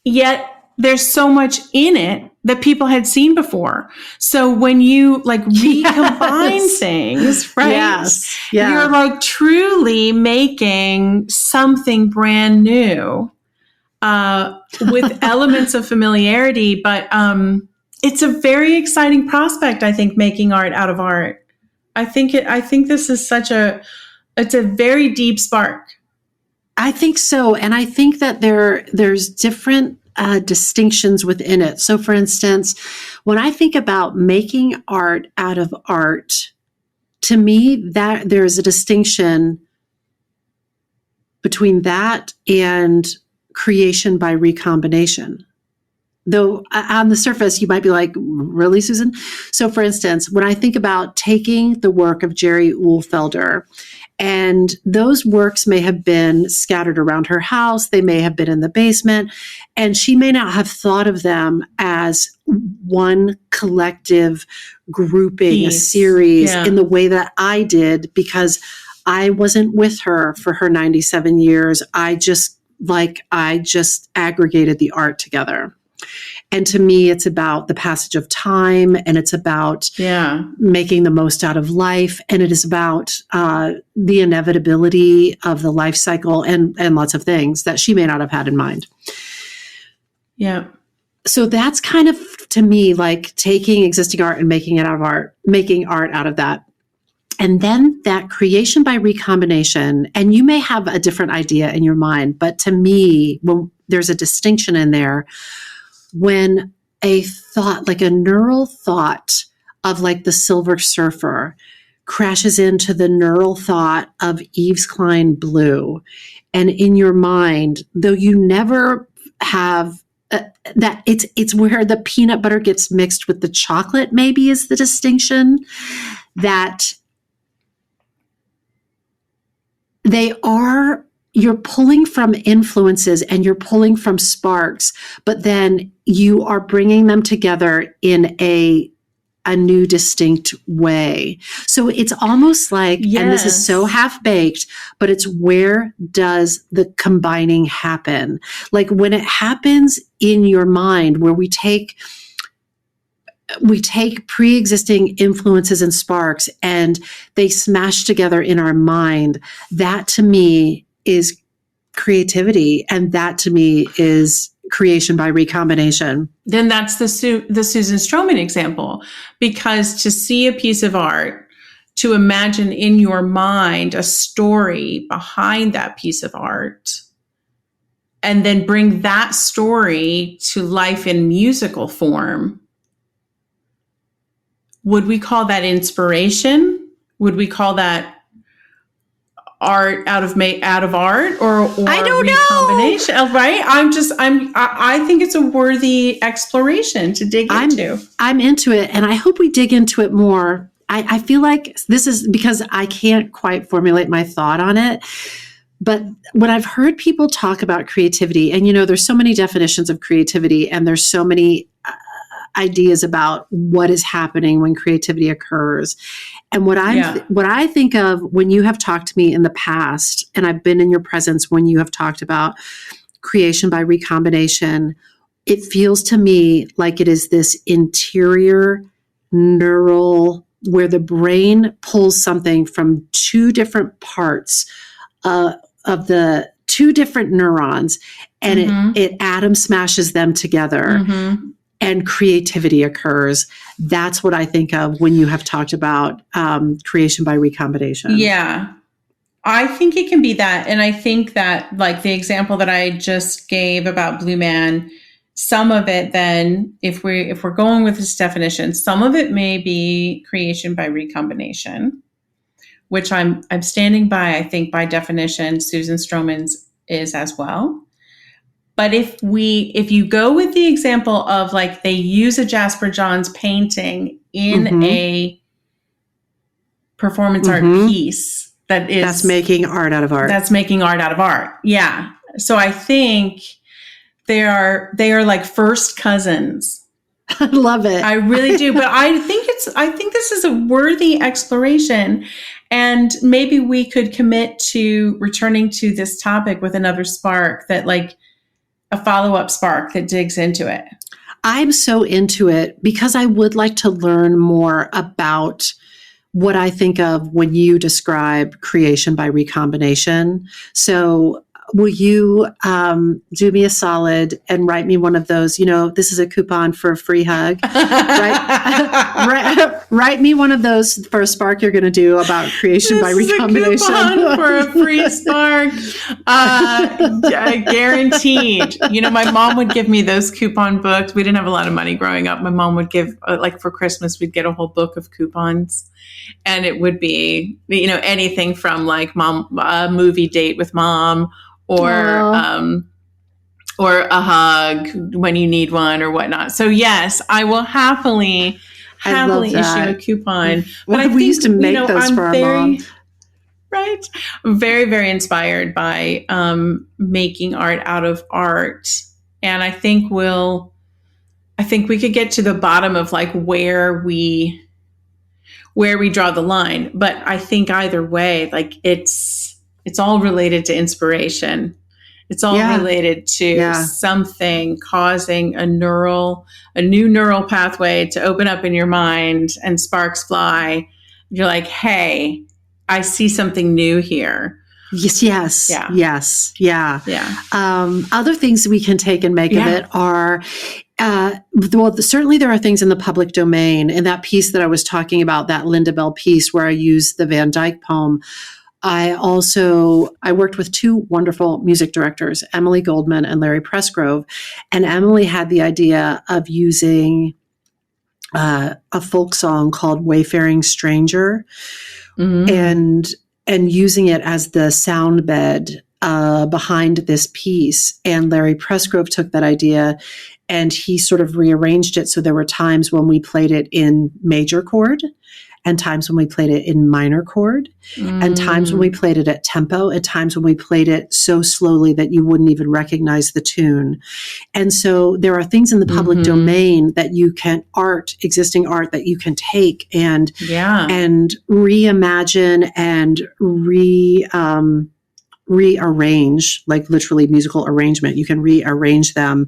yet there's so much in it that people had seen before. So when you like recombine things, right? Yes. Yeah. You're like truly making something brand new with elements of familiarity. But it's a very exciting prospect, I think, making art out of art. I think this is it's a very deep spark. I think so. And I think that there's different distinctions within it. So for instance, when I think about making art out of art, to me, that there's a distinction between that and creation by recombination. Though on the surface, you might be like, really, Susan? So for instance, when I think about taking the work of Jerry Uhlfelder, and those works may have been scattered around her house, they may have been in the basement, and she may not have thought of them as one collective grouping, a series in the way that I did, because I wasn't with her for her 97 years. I just aggregated the art together. And to me, it's about the passage of time, and it's about making the most out of life. And it is about the inevitability of the life cycle and lots of things that she may not have had in mind. Yeah. So that's kind of, to me, like taking existing art and making it out of art, making art out of that. And then that creation by recombination, and you may have a different idea in your mind, but to me, when there's a distinction in there, when a thought, like a neural thought of like the Silver Surfer crashes into the neural thought of Yves Klein blue. And in your mind, though you never have that, it's where the peanut butter gets mixed with the chocolate, maybe is the distinction, that you're pulling from influences and you're pulling from sparks, but then you are bringing them together in a new distinct way. So it's almost like, and this is so half-baked, but it's where does the combining happen? Like when it happens in your mind, where we take pre-existing influences and sparks and they smash together in our mind, that to me is creativity, and that to me is creation by recombination. Then that's the Susan Stroman example, because to see a piece of art, to imagine in your mind a story behind that piece of art, and then bring that story to life in musical form, would we call that inspiration? Would we call that art out of art, or I don't recombination? Know. Right? I think it's a worthy exploration to dig into. I'm into it, and I hope we dig into it more. I feel like this is because I can't quite formulate my thought on it. But when I've heard people talk about creativity, and there's so many definitions of creativity, and there's so many ideas about what is happening when creativity occurs. And what I think of when you have talked to me in the past, and I've been in your presence when you have talked about creation by recombination, it feels to me like it is this interior neural, where the brain pulls something from two different parts of the two different neurons, and it atom smashes them together. And creativity occurs. That's what I think of when you have talked about creation by recombination. Yeah, I think it can be that. And I think that, like the example that I just gave about Blue Man, some of it then, if we're going with this definition, some of it may be creation by recombination, which I'm standing by. I think by definition, Susan Stroman's is as well. But if you go with the example of like they use a Jasper Johns painting in a performance art piece That's making art out of art. That's making art out of art. Yeah. So I think they are like first cousins. I love it. I really do. But I think this is a worthy exploration. And maybe we could commit to returning to this topic with another spark, that like a follow-up spark that digs into it. I'm so into it because I would like to learn more about what I think of when you describe creation by recombination. So will you do me a solid and write me one of those, this is a coupon for a free hug. Write me one of those for a spark you're going to do about creation by recombination. This is a coupon for a free spark. Guaranteed. My mom would give me those coupon books. We didn't have a lot of money growing up. My mom would give, like for Christmas, we'd get a whole book of coupons. And it would be, anything from like a movie date with mom, or a hug when you need one or whatnot. So yes, I will happily issue a coupon. But we used to make those for our mom. Right. I'm very, very inspired by making art out of art. And I think we could get to the bottom of like where we draw the line. But I think either way, like it's all related to inspiration. It's all related to something causing a new neural pathway to open up in your mind, and sparks fly. You're like, hey, I see something new here. Yes. Yeah. Yes. Yeah. Yeah. Other things we can take and make of it are, certainly there are things in the public domain. In that piece that I was talking about, that Linda Bell piece where I used the Van Dyke poem, I worked with two wonderful music directors, Emily Goldman and Larry Pressgrove. And Emily had the idea of using a folk song called Wayfaring Stranger, and using it as the sound bed behind this piece. And Larry Pressgrove took that idea and he sort of rearranged it. So there were times when we played it in major chord, and times when we played it in minor chord, and times when we played it at tempo, at times when we played it so slowly that you wouldn't even recognize the tune. And so there are things in the public domain that you can existing art that you can take and reimagine and rearrange, like literally musical arrangement. You can rearrange them.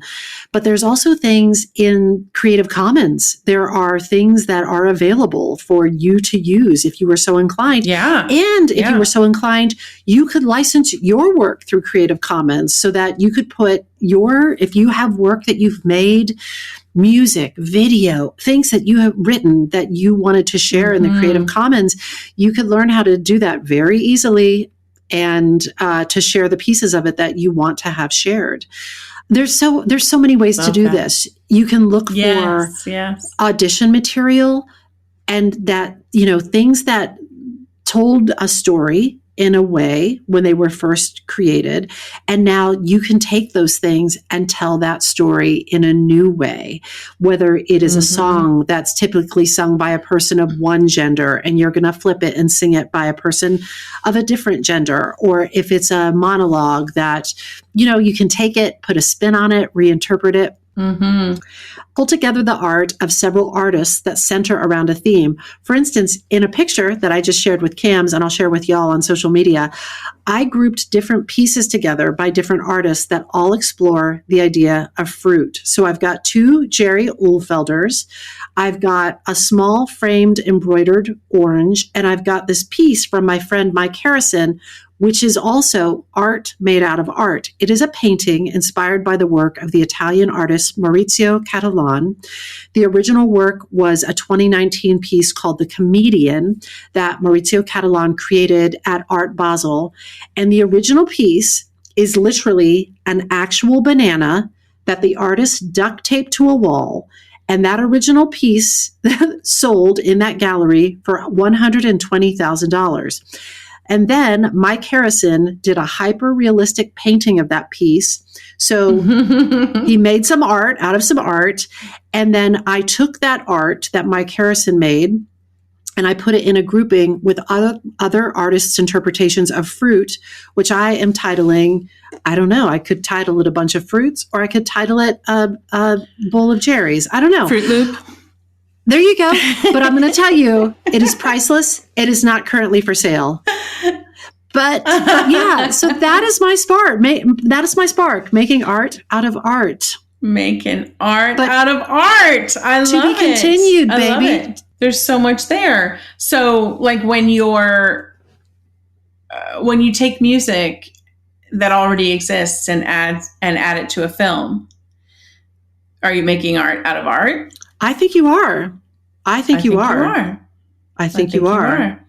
But there's also things in Creative Commons. There are things that are available for you to use if you were so inclined. Yeah. And if you were so inclined, you could license your work through Creative Commons so that you could put if you have work that you've made, music, video, things that you have written that you wanted to share in the Creative Commons, you could learn how to do that very easily, and to share the pieces of it that you want to have shared. There's so many ways to do this. You can look for audition material, and that, things that told a story in a way when they were first created. And now you can take those things and tell that story in a new way, whether it is a song that's typically sung by a person of one gender and you're going to flip it and sing it by a person of a different gender, or if it's a monologue that, you can take it, put a spin on it, reinterpret it. Pull together the art of several artists that center around a theme. For instance, in a picture that I just shared with Cams, and I'll share with y'all on social media, I grouped different pieces together by different artists that all explore the idea of fruit. So I've got two Jerry Ulfelders, I've got a small framed embroidered orange, and I've got this piece from my friend Mike Harrison, which is also art made out of art. It is a painting inspired by the work of the Italian artist Maurizio Cattelan. The original work was a 2019 piece called The Comedian that Maurizio Cattelan created at Art Basel. And the original piece is literally an actual banana that the artist duct taped to a wall. And that original piece sold in that gallery for $120,000. And then Mike Harrison did a hyper-realistic painting of that piece. So he made some art out of some art. And then I took that art that Mike Harrison made and I put it in a grouping with other artists' interpretations of fruit, which I am titling, I don't know, I could title it a bunch of fruits, or I could title it a bowl of cherries. I don't know. Fruit Loop. There you go. But I'm going to tell you, it is priceless. It is not currently for sale. But yeah, so that is my spark. That is my spark, making art out of art. Making art out of art. I love it. To be continued, baby. I love it. There's so much there. So like when you take music that already exists and add it to a film, are you making art out of art? I think you are. I think you are. I think you are.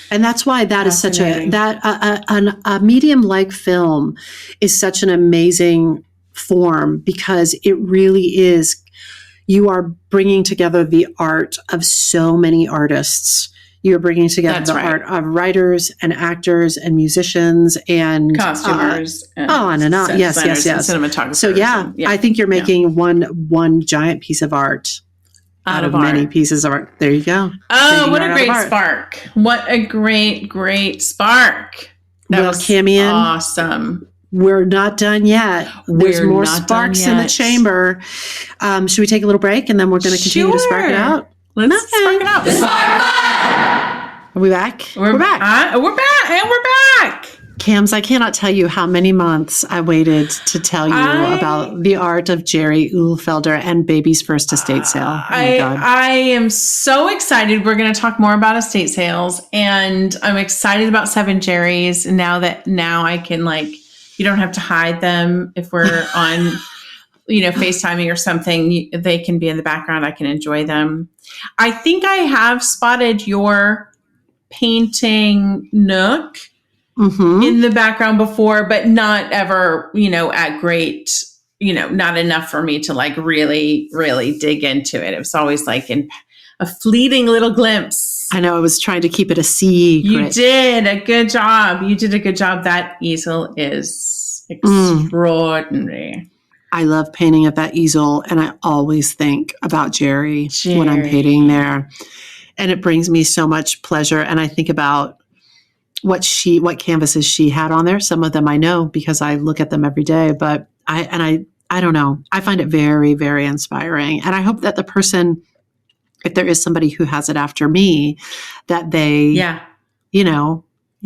And that's why that is such a medium like film is such an amazing form, because it really is, you are bringing together the art of so many artists. You're bringing together art of writers and actors and musicians and costumers. On and on. Yes. And cinematographers. So I think you're making one giant piece of art out of many pieces of art. There you go. Oh, what a great spark. What a great spark. That was Camian, awesome. We're not done yet. There's more sparks in the chamber. Should we take a little break and then we're going to continue to spark it out? Let's spark it out. Are we back? We're back. We're back. Cams, I cannot tell you how many months I waited to tell you about the art of Jerry Uhlfelder and Baby's first estate sale. Oh my God. I am so excited. We're going to talk more about estate sales, and I'm excited about Seven Jerry's now I can, like, you don't have to hide them if we're on, FaceTiming or something. They can be in the background. I can enjoy them. I think I have spotted your painting nook in the background before, but not ever, at great, not enough for me to like really, really dig into it. It was always like in a fleeting little glimpse. I know, I was trying to keep it a secret. You did a good job. That easel is extraordinary. I love painting at that easel, and I always think about Jerry when I'm painting there. And it brings me so much pleasure. And I think about what canvases she had on there. Some of them I know because I look at them every day, but I don't know. I find it very, very inspiring. And I hope that the person, if there is somebody who has it after me, that they,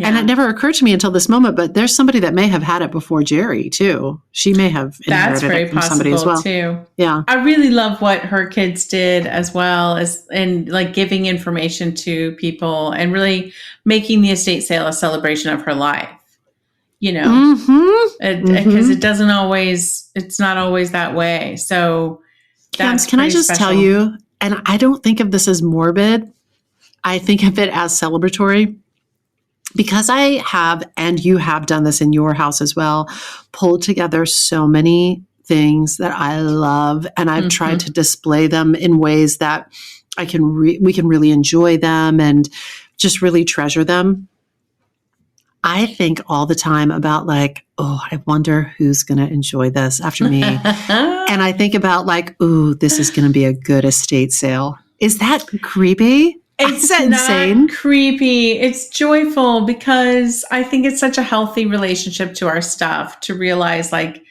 and it never occurred to me until this moment, but there's somebody that may have had it before Jerry too. She may have inherited it from somebody as well. Too. Yeah. I really love what her kids did as well and like giving information to people and really making the estate sale a celebration of her life, because it's not always that way. So that's can I just tell you, and I don't think of this as morbid. I think of it as celebratory. Because I have, and you have done this in your house as well, pulled together so many things that I love, and I've tried to display them in ways that we can really enjoy them and just really treasure them. I think all the time about like, oh, I wonder who's going to enjoy this after me. And I think about like, ooh, this is going to be a good estate sale. Is that creepy? It's insane. Not creepy. It's joyful because I think it's such a healthy relationship to our stuff to realize like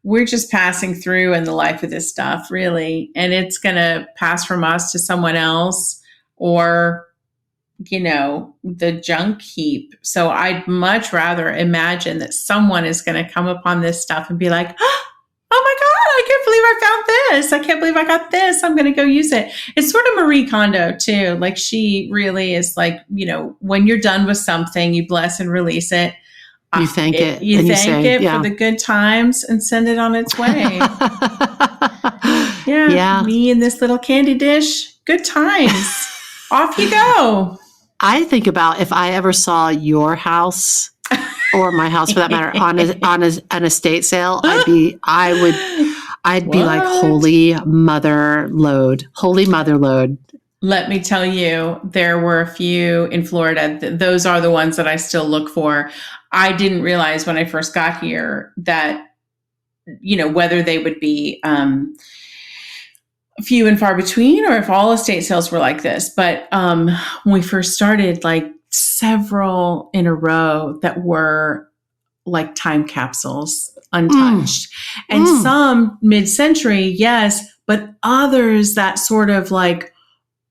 we're just passing through in the life of this stuff, really. And it's going to pass from us to someone else or, the junk heap. So I'd much rather imagine that someone is going to come upon this stuff and be like, oh my God, I can't believe I found this. I can't believe I got this. I'm going to go use it. It's sort of Marie Kondo too. Like she really is like, when you're done with something, you bless and release it. You thank it. You thank it for the good times and send it on its way. Yeah. Me and this little candy dish. Good times. Off you go. I think about if I ever saw your house or my house for that matter on an estate sale, I'd be like holy mother load. Let me tell you, there were a few in Florida. Those are the ones that I still look for. I didn't realize when I first got here that, whether they would be few and far between, or if all estate sales were like this. But when we first started, like several in a row that were like time capsules, untouched. And some mid-century, yes, but others that sort of like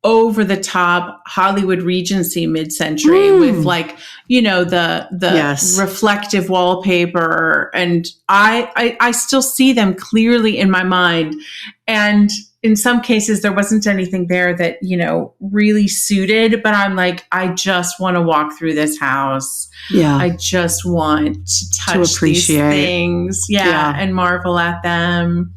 over the top Hollywood Regency mid-century with like, you know, the Yes. reflective wallpaper. And I still see them clearly in my mind. And in some cases, there wasn't anything there that, you know, really suited, but I'm like, I just want to walk through this house. Yeah. I just want to touch these things. Yeah. And marvel at them.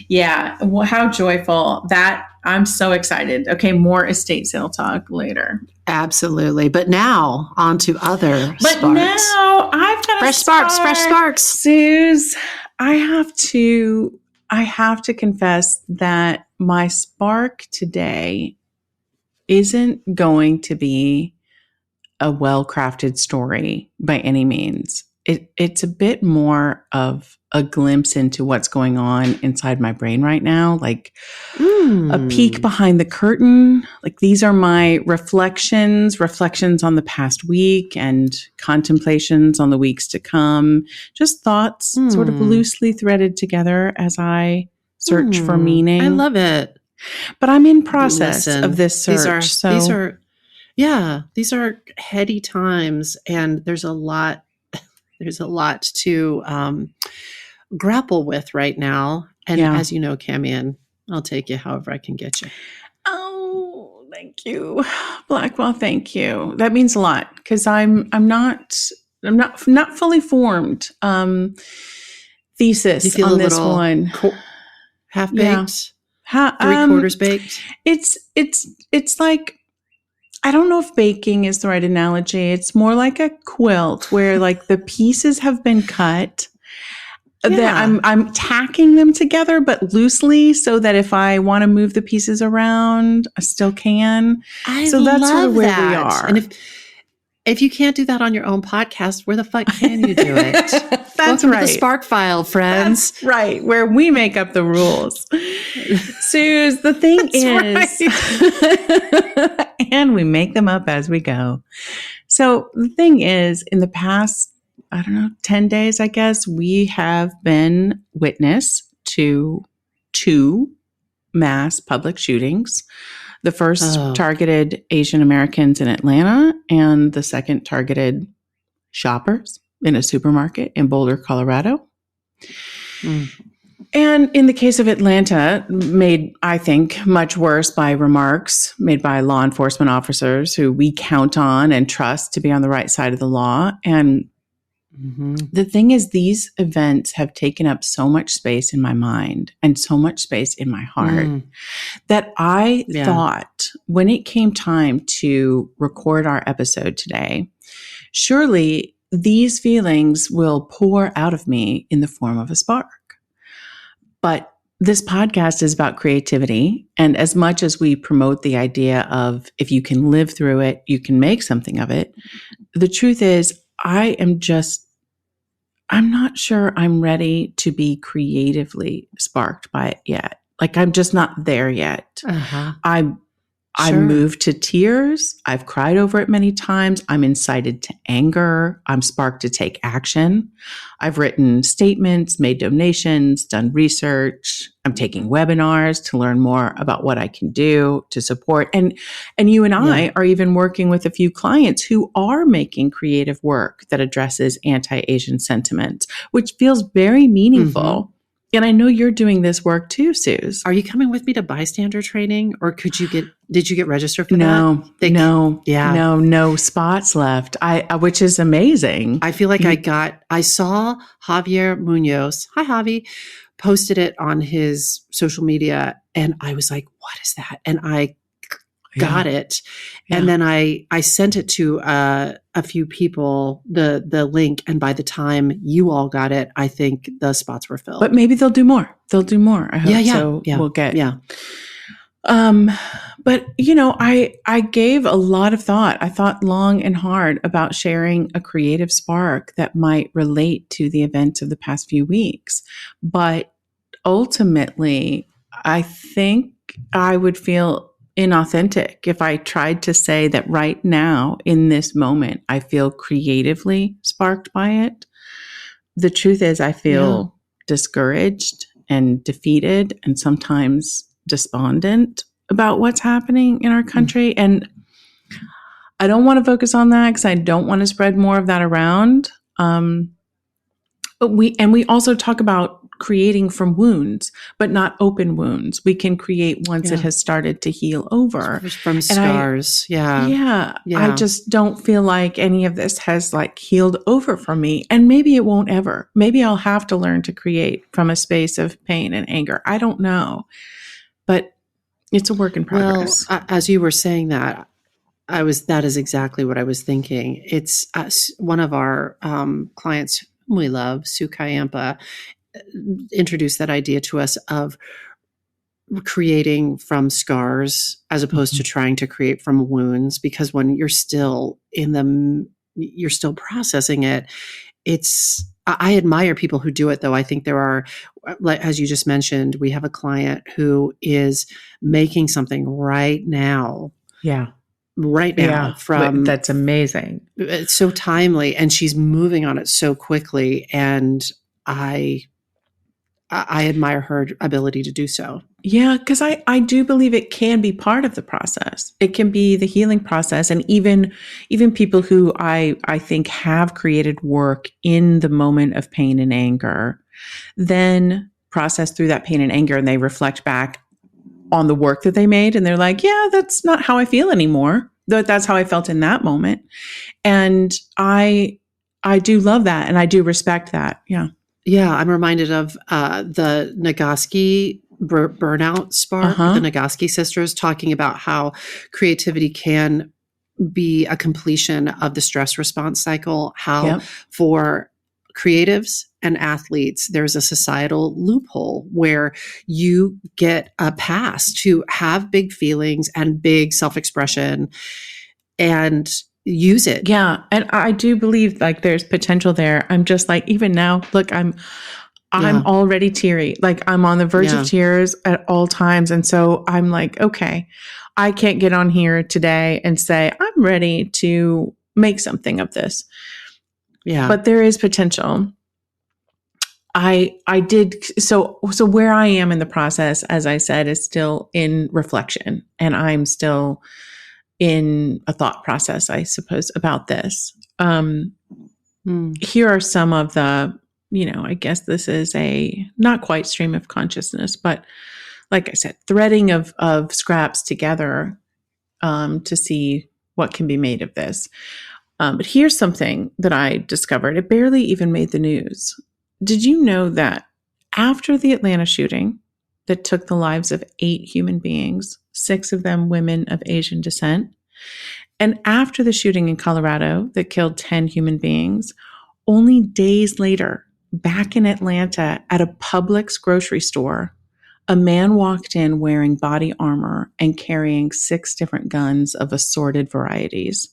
Yeah. Well, how joyful that. I'm so excited. Okay. More estate sale talk later. Absolutely. But now on to other But sparks. now I've got Fresh sparks. Suze, I have to confess that my spark today isn't going to be a well-crafted story by any means. It's a bit more of a glimpse into what's going on inside my brain right now, like a peek behind the curtain. Like these are my reflections on the past week and contemplations on the weeks to come. Just thoughts sort of loosely threaded together as I search for meaning. I love it. But I'm in process of this search. These are heady times, and there's a lot to grapple with right now. And as you know, Cami, I'll take you however I can get you. Oh, thank you, Blackwell. Thank you. That means a lot because I'm not fully formed. Thesis on this one. Half baked, yeah. 3/4 baked. It's like, I don't know if baking is the right analogy. It's more like a quilt where like the pieces have been cut. That I'm tacking them together, but loosely, so that if I want to move the pieces around, I still can. So that's sort of where we are. And if you can't do that on your own podcast, where the fuck can you do it? Welcome to the Spark File, friends. That's right, where we make up the rules. Suze, the thing is, and we make them up as we go. So the thing is, in the past, 10 days, I guess, we have been witness to 2 mass public shootings. The first targeted Asian Americans in Atlanta, and the second targeted shoppers in a supermarket in Boulder, Colorado. And in the case of Atlanta, made, I think, much worse by remarks made by law enforcement officers who we count on and trust to be on the right side of the law. And the thing is, these events have taken up so much space in my mind and so much space in my heart that I thought when it came time to record our episode today, surely these feelings will pour out of me in the form of a spark. But this podcast is about creativity. And as much as we promote the idea of if you can live through it, you can make something of it, the truth is, I'm not sure I'm ready to be creatively sparked by it yet. Like, I'm just not there yet. I'm moved to tears. I've cried over it many times. I'm incited to anger. I'm sparked to take action. I've written statements, made donations, done research. I'm taking webinars to learn more about what I can do to support. And you and I are even working with a few clients who are making creative work that addresses anti-Asian sentiments, which feels very meaningful. And I know you're doing this work too, Suze. Are you coming with me to bystander training, or did you get registered for that? No spots left. Which is amazing. I feel like I saw Javier Munoz, hi Javi, posted it on his social media, and I was like, what is that? And I got it. And then I sent it to a few people, the link. And by the time you all got it, I think the spots were filled. But maybe they'll do more. I hope so. We'll get. But I gave a lot of thought. I thought long and hard about sharing a creative spark that might relate to the events of the past few weeks. But ultimately, I think I would feel inauthentic if I tried to say that right now, in this moment, I feel creatively sparked by it. The truth is, I feel discouraged and defeated and sometimes despondent about what's happening in our country. And I don't want to focus on that because I don't want to spread more of that around. But we also talk about creating from wounds, but not open wounds. We can create once it has started to heal over. From scars. I just don't feel like any of this has like healed over for me. And maybe it won't ever. Maybe I'll have to learn to create from a space of pain and anger. I don't know. But it's a work in progress. Well, as you were saying that, that is exactly what I was thinking. It's one of our clients whom we love, Sue Kayampa, introduced that idea to us of creating from scars as opposed to trying to create from wounds, because when you're still in them, you're still processing it. I admire people who do it, though. I think there are, as you just mentioned, we have a client who is making something right now. From that's amazing. It's so timely, and she's moving on it so quickly, and I admire her ability to do so. Yeah, because I do believe it can be part of the process. It can be the healing process. And even people who I think have created work in the moment of pain and anger, then process through that pain and anger, and they reflect back on the work that they made. And they're like, yeah, that's not how I feel anymore. That's how I felt in that moment. And I do love that. And I do respect that. Yeah. Yeah. I'm reminded of the Nagoski burnout spark, the Nagoski sisters, talking about how creativity can be a completion of the stress response cycle, how for creatives and athletes, there's a societal loophole where you get a pass to have big feelings and big self-expression and use it. Yeah. And I do believe like there's potential there. I'm just like, even now, look, I'm already teary. Like I'm on the verge of tears at all times. And so I'm like, okay, I can't get on here today and say, I'm ready to make something of this. Yeah. But there is potential. I did. So where I am in the process, as I said, is still in reflection, and I'm still in a thought process, I suppose, about this. Here are some of the, I guess this is a not quite stream of consciousness, but like I said, threading of scraps together to see what can be made of this. But here's something that I discovered. It barely even made the news. Did you know that after the Atlanta shooting that took the lives of 8 human beings, 6 of them women of Asian descent, and after the shooting in Colorado that killed 10 human beings, only days later, back in Atlanta at a Publix grocery store, a man walked in wearing body armor and carrying 6 different guns of assorted varieties.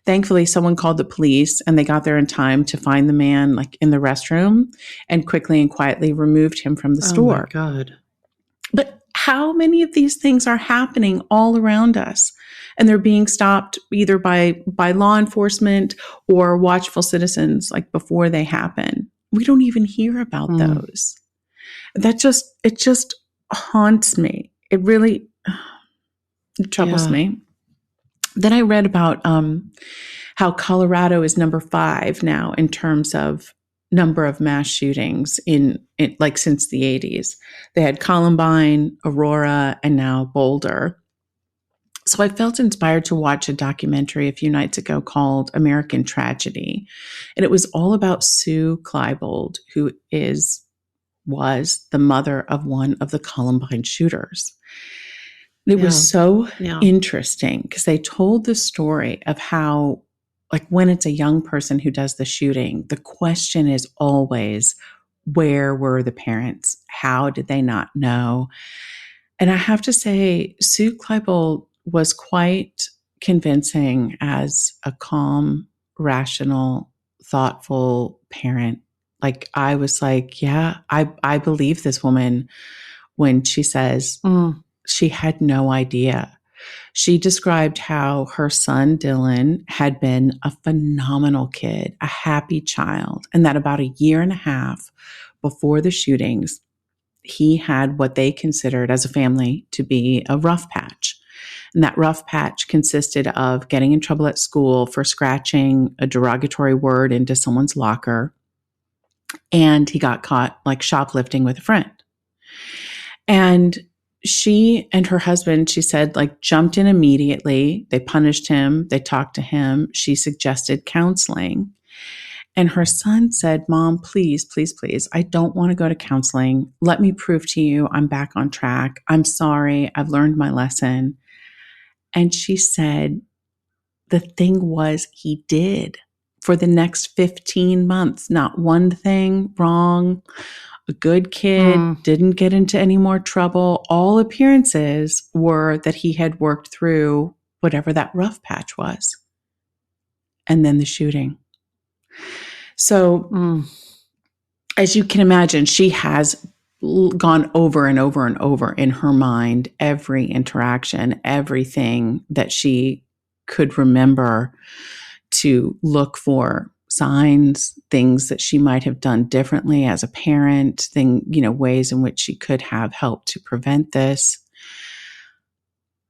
Thankfully, someone called the police and they got there in time to find the man like in the restroom and quickly and quietly removed him from the store. Oh my God. But how many of these things are happening all around us? And they're being stopped either by law enforcement or watchful citizens like before they happen. We don't even hear about those. It just haunts me. It really troubles me. Then I read about how Colorado is number 5 now in terms of number of mass shootings in like since the 80s. They had Columbine, Aurora, and now Boulder. So I felt inspired to watch a documentary a few nights ago called American Tragedy. And it was all about Sue Klebold, who was the mother of one of the Columbine shooters. It was so interesting because they told the story of how, like, when it's a young person who does the shooting, the question is always, where were the parents? How did they not know? And I have to say, Sue Klebold was quite convincing as a calm, rational, thoughtful parent. Like, I was like, yeah, I believe this woman when she says she had no idea. She described how her son, Dylan, had been a phenomenal kid, a happy child, and that about a year and a half before the shootings, he had what they considered as a family to be a rough patch. And that rough patch consisted of getting in trouble at school for scratching a derogatory word into someone's locker. And he got caught like shoplifting with a friend. And she and her husband, she said, like jumped in immediately. They punished him. They talked to him. She suggested counseling. And her son said, Mom, please, please, please, I don't want to go to counseling. Let me prove to you I'm back on track. I'm sorry. I've learned my lesson. And she said, the thing was, he did for the next 15 months, not one thing wrong. A good kid, didn't get into any more trouble. All appearances were that he had worked through whatever that rough patch was. And then the shooting. So, as you can imagine, she has gone over and over and over in her mind every interaction, everything that she could remember to look for signs, things that she might have done differently as a parent, ways in which she could have helped to prevent this.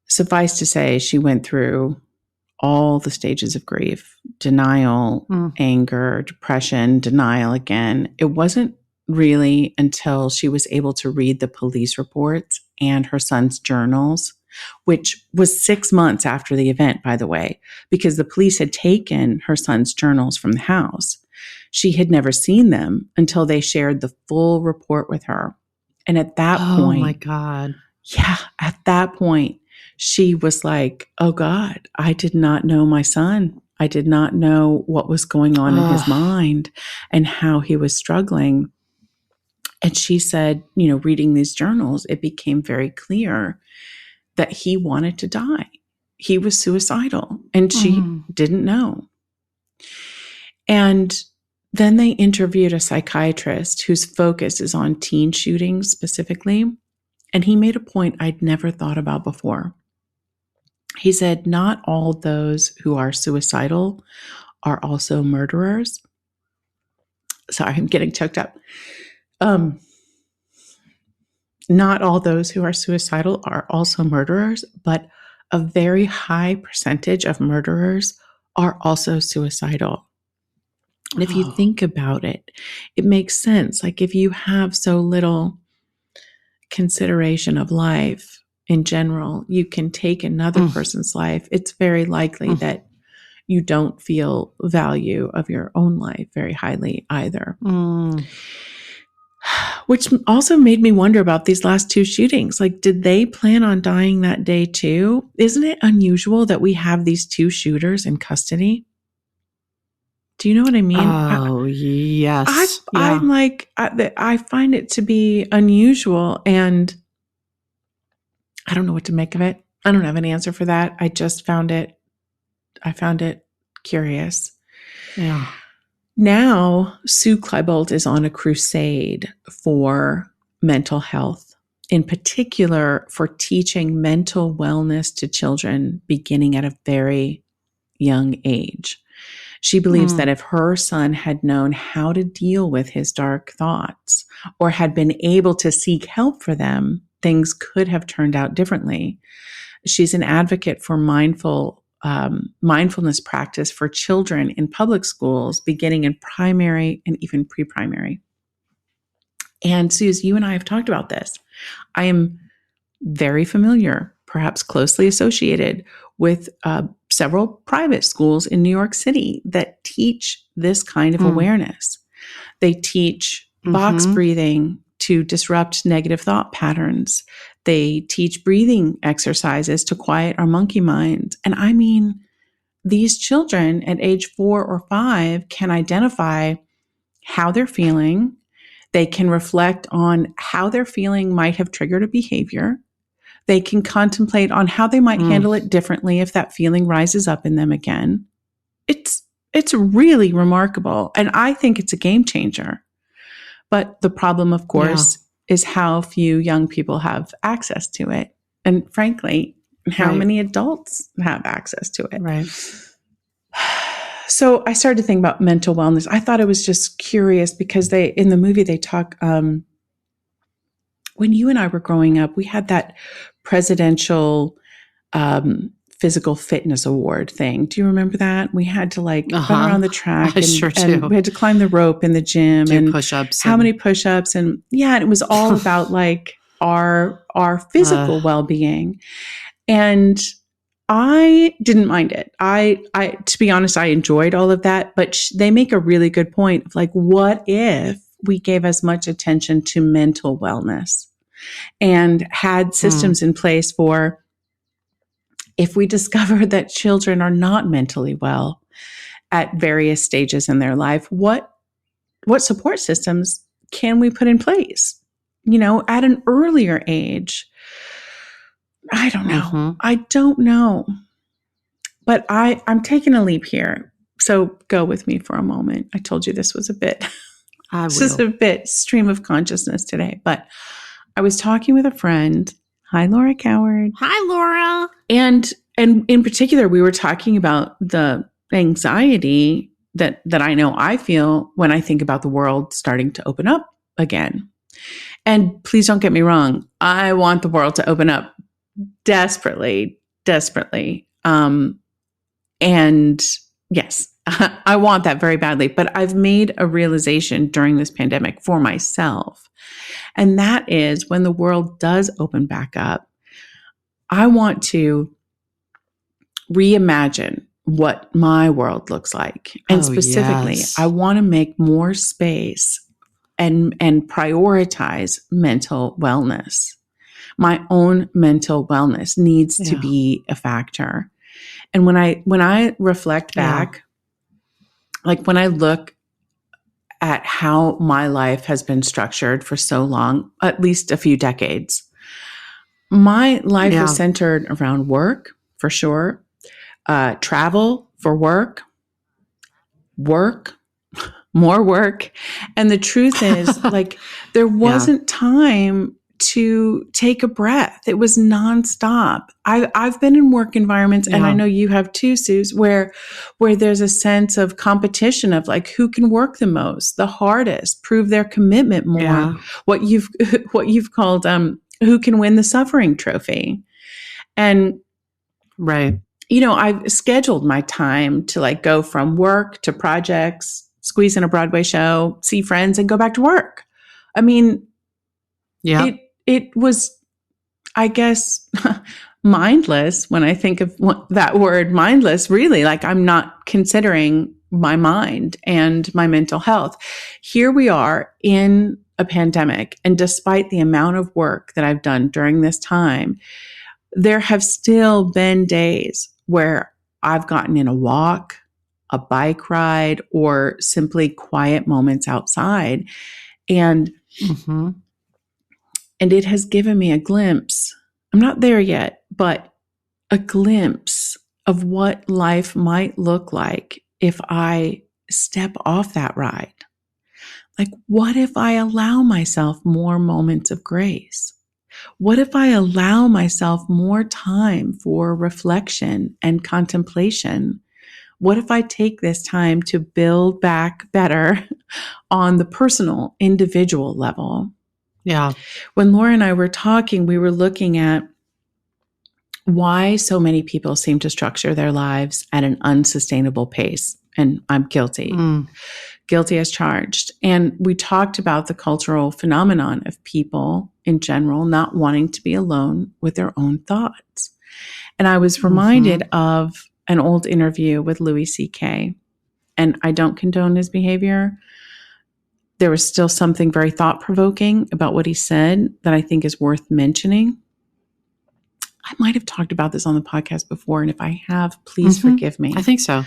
Suffice to say, she went through all the stages of grief, denial, anger, depression, denial again. It wasn't really until she was able to read the police reports and her son's journals, which was 6 months after the event, by the way, because the police had taken her son's journals from the house. She had never seen them until they shared the full report with her. And at that point, oh my God. Yeah, at that point, she was like, oh God, I did not know my son. I did not know what was going on in his mind and how he was struggling. And she said, reading these journals, it became very clear that he wanted to die. He was suicidal, and she didn't know. And then they interviewed a psychiatrist whose focus is on teen shootings specifically. And he made a point I'd never thought about before. He said, not all those who are suicidal are also murderers. Sorry, I'm getting choked up. Not all those who are suicidal are also murderers, but a very high percentage of murderers are also suicidal. And if you think about it, it makes sense. Like if you have so little consideration of life in general, you can take another person's life. It's very likely that you don't feel value of your own life very highly either. Which also made me wonder about these last two shootings. Like, did they plan on dying that day too? Isn't it unusual that we have these two shooters in custody? Do you know what I mean? Oh, yes. I'm like, I find it to be unusual, and I don't know what to make of it. I don't have an answer for that. I found it curious. Yeah. Now, Sue Klebold is on a crusade for mental health, in particular for teaching mental wellness to children beginning at a very young age. She believes that if her son had known how to deal with his dark thoughts or had been able to seek help for them, things could have turned out differently. She's an advocate for mindfulness practice for children in public schools, beginning in primary and even pre-primary. And Suze, you and I have talked about this. I am very familiar, perhaps closely associated with several private schools in New York City that teach this kind of awareness. They teach box breathing to disrupt negative thought patterns. They teach breathing exercises to quiet our monkey mind. And I mean, these children at age 4 or 5 can identify how they're feeling. They can reflect on how their feeling might have triggered a behavior. They can contemplate on how they might handle it differently if that feeling rises up in them again. It's really remarkable. And I think it's a game changer. But the problem, of course, is how few young people have access to it. And frankly, how Right. many adults have access to it. Right. So I started to think about mental wellness. I thought it was just curious because in the movie they talk, when you and I were growing up, we had that presidential physical fitness award thing. Do you remember that? We had to run around the track I sure do. and we had to climb the rope in the gym Do and push-ups. how many push-ups. And it was all about our physical well-being. And I didn't mind it. I to be honest, I enjoyed all of that, but they make a really good point of what if we gave as much attention to mental wellness and had systems in place for if we discover that children are not mentally well at various stages in their life, what support systems can we put in place, at an earlier age? I don't know. Mm-hmm. I don't know. But I'm taking a leap here. So go with me for a moment. I told you this was a bit stream of consciousness today. But I was talking with a friend. Hi, Laura Coward. Hi, Laura. And in particular, we were talking about the anxiety that I know I feel when I think about the world starting to open up again. And please don't get me wrong. I want the world to open up desperately. And yes, I want that very badly. But I've made a realization during this pandemic for myself. And that is when the world does open back up, I want to reimagine what my world looks like. And specifically, yes. I want to make more space and prioritize mental wellness. My own mental wellness needs to be a factor. And when I reflect back, when I look at how my life has been structured for so long, at least a few decades, my life was centered around work, for sure, travel for work, more work. And the truth is, there wasn't time to take a breath. It was nonstop. I've been in work environments, and I know you have too, Suze, where there's a sense of competition of who can work the most, the hardest, prove their commitment more. Yeah. What you've called who can win the suffering trophy. And I've scheduled my time to go from work to projects, squeeze in a Broadway show, see friends, and go back to work. I mean, it was, I guess, mindless when I think of that word mindless, really. I'm not considering my mind and my mental health. Here we are in a pandemic. And despite the amount of work that I've done during this time, there have still been days where I've gotten in a walk, a bike ride, or simply quiet moments outside. And and it has given me a glimpse. I'm not there yet, but a glimpse of what life might look like if I step off that ride. What if I allow myself more moments of grace? What if I allow myself more time for reflection and contemplation? What if I take this time to build back better on the personal, individual level? Yeah. When Laura and I were talking, we were looking at why so many people seem to structure their lives at an unsustainable pace. And I'm guilty. Guilty as charged. And we talked about the cultural phenomenon of people in general not wanting to be alone with their own thoughts. And I was reminded of an old interview with Louis C.K. And I don't condone his behavior. There was still something very thought-provoking about what he said that I think is worth mentioning. I might have talked about this on the podcast before, and if I have, please forgive me. I think so.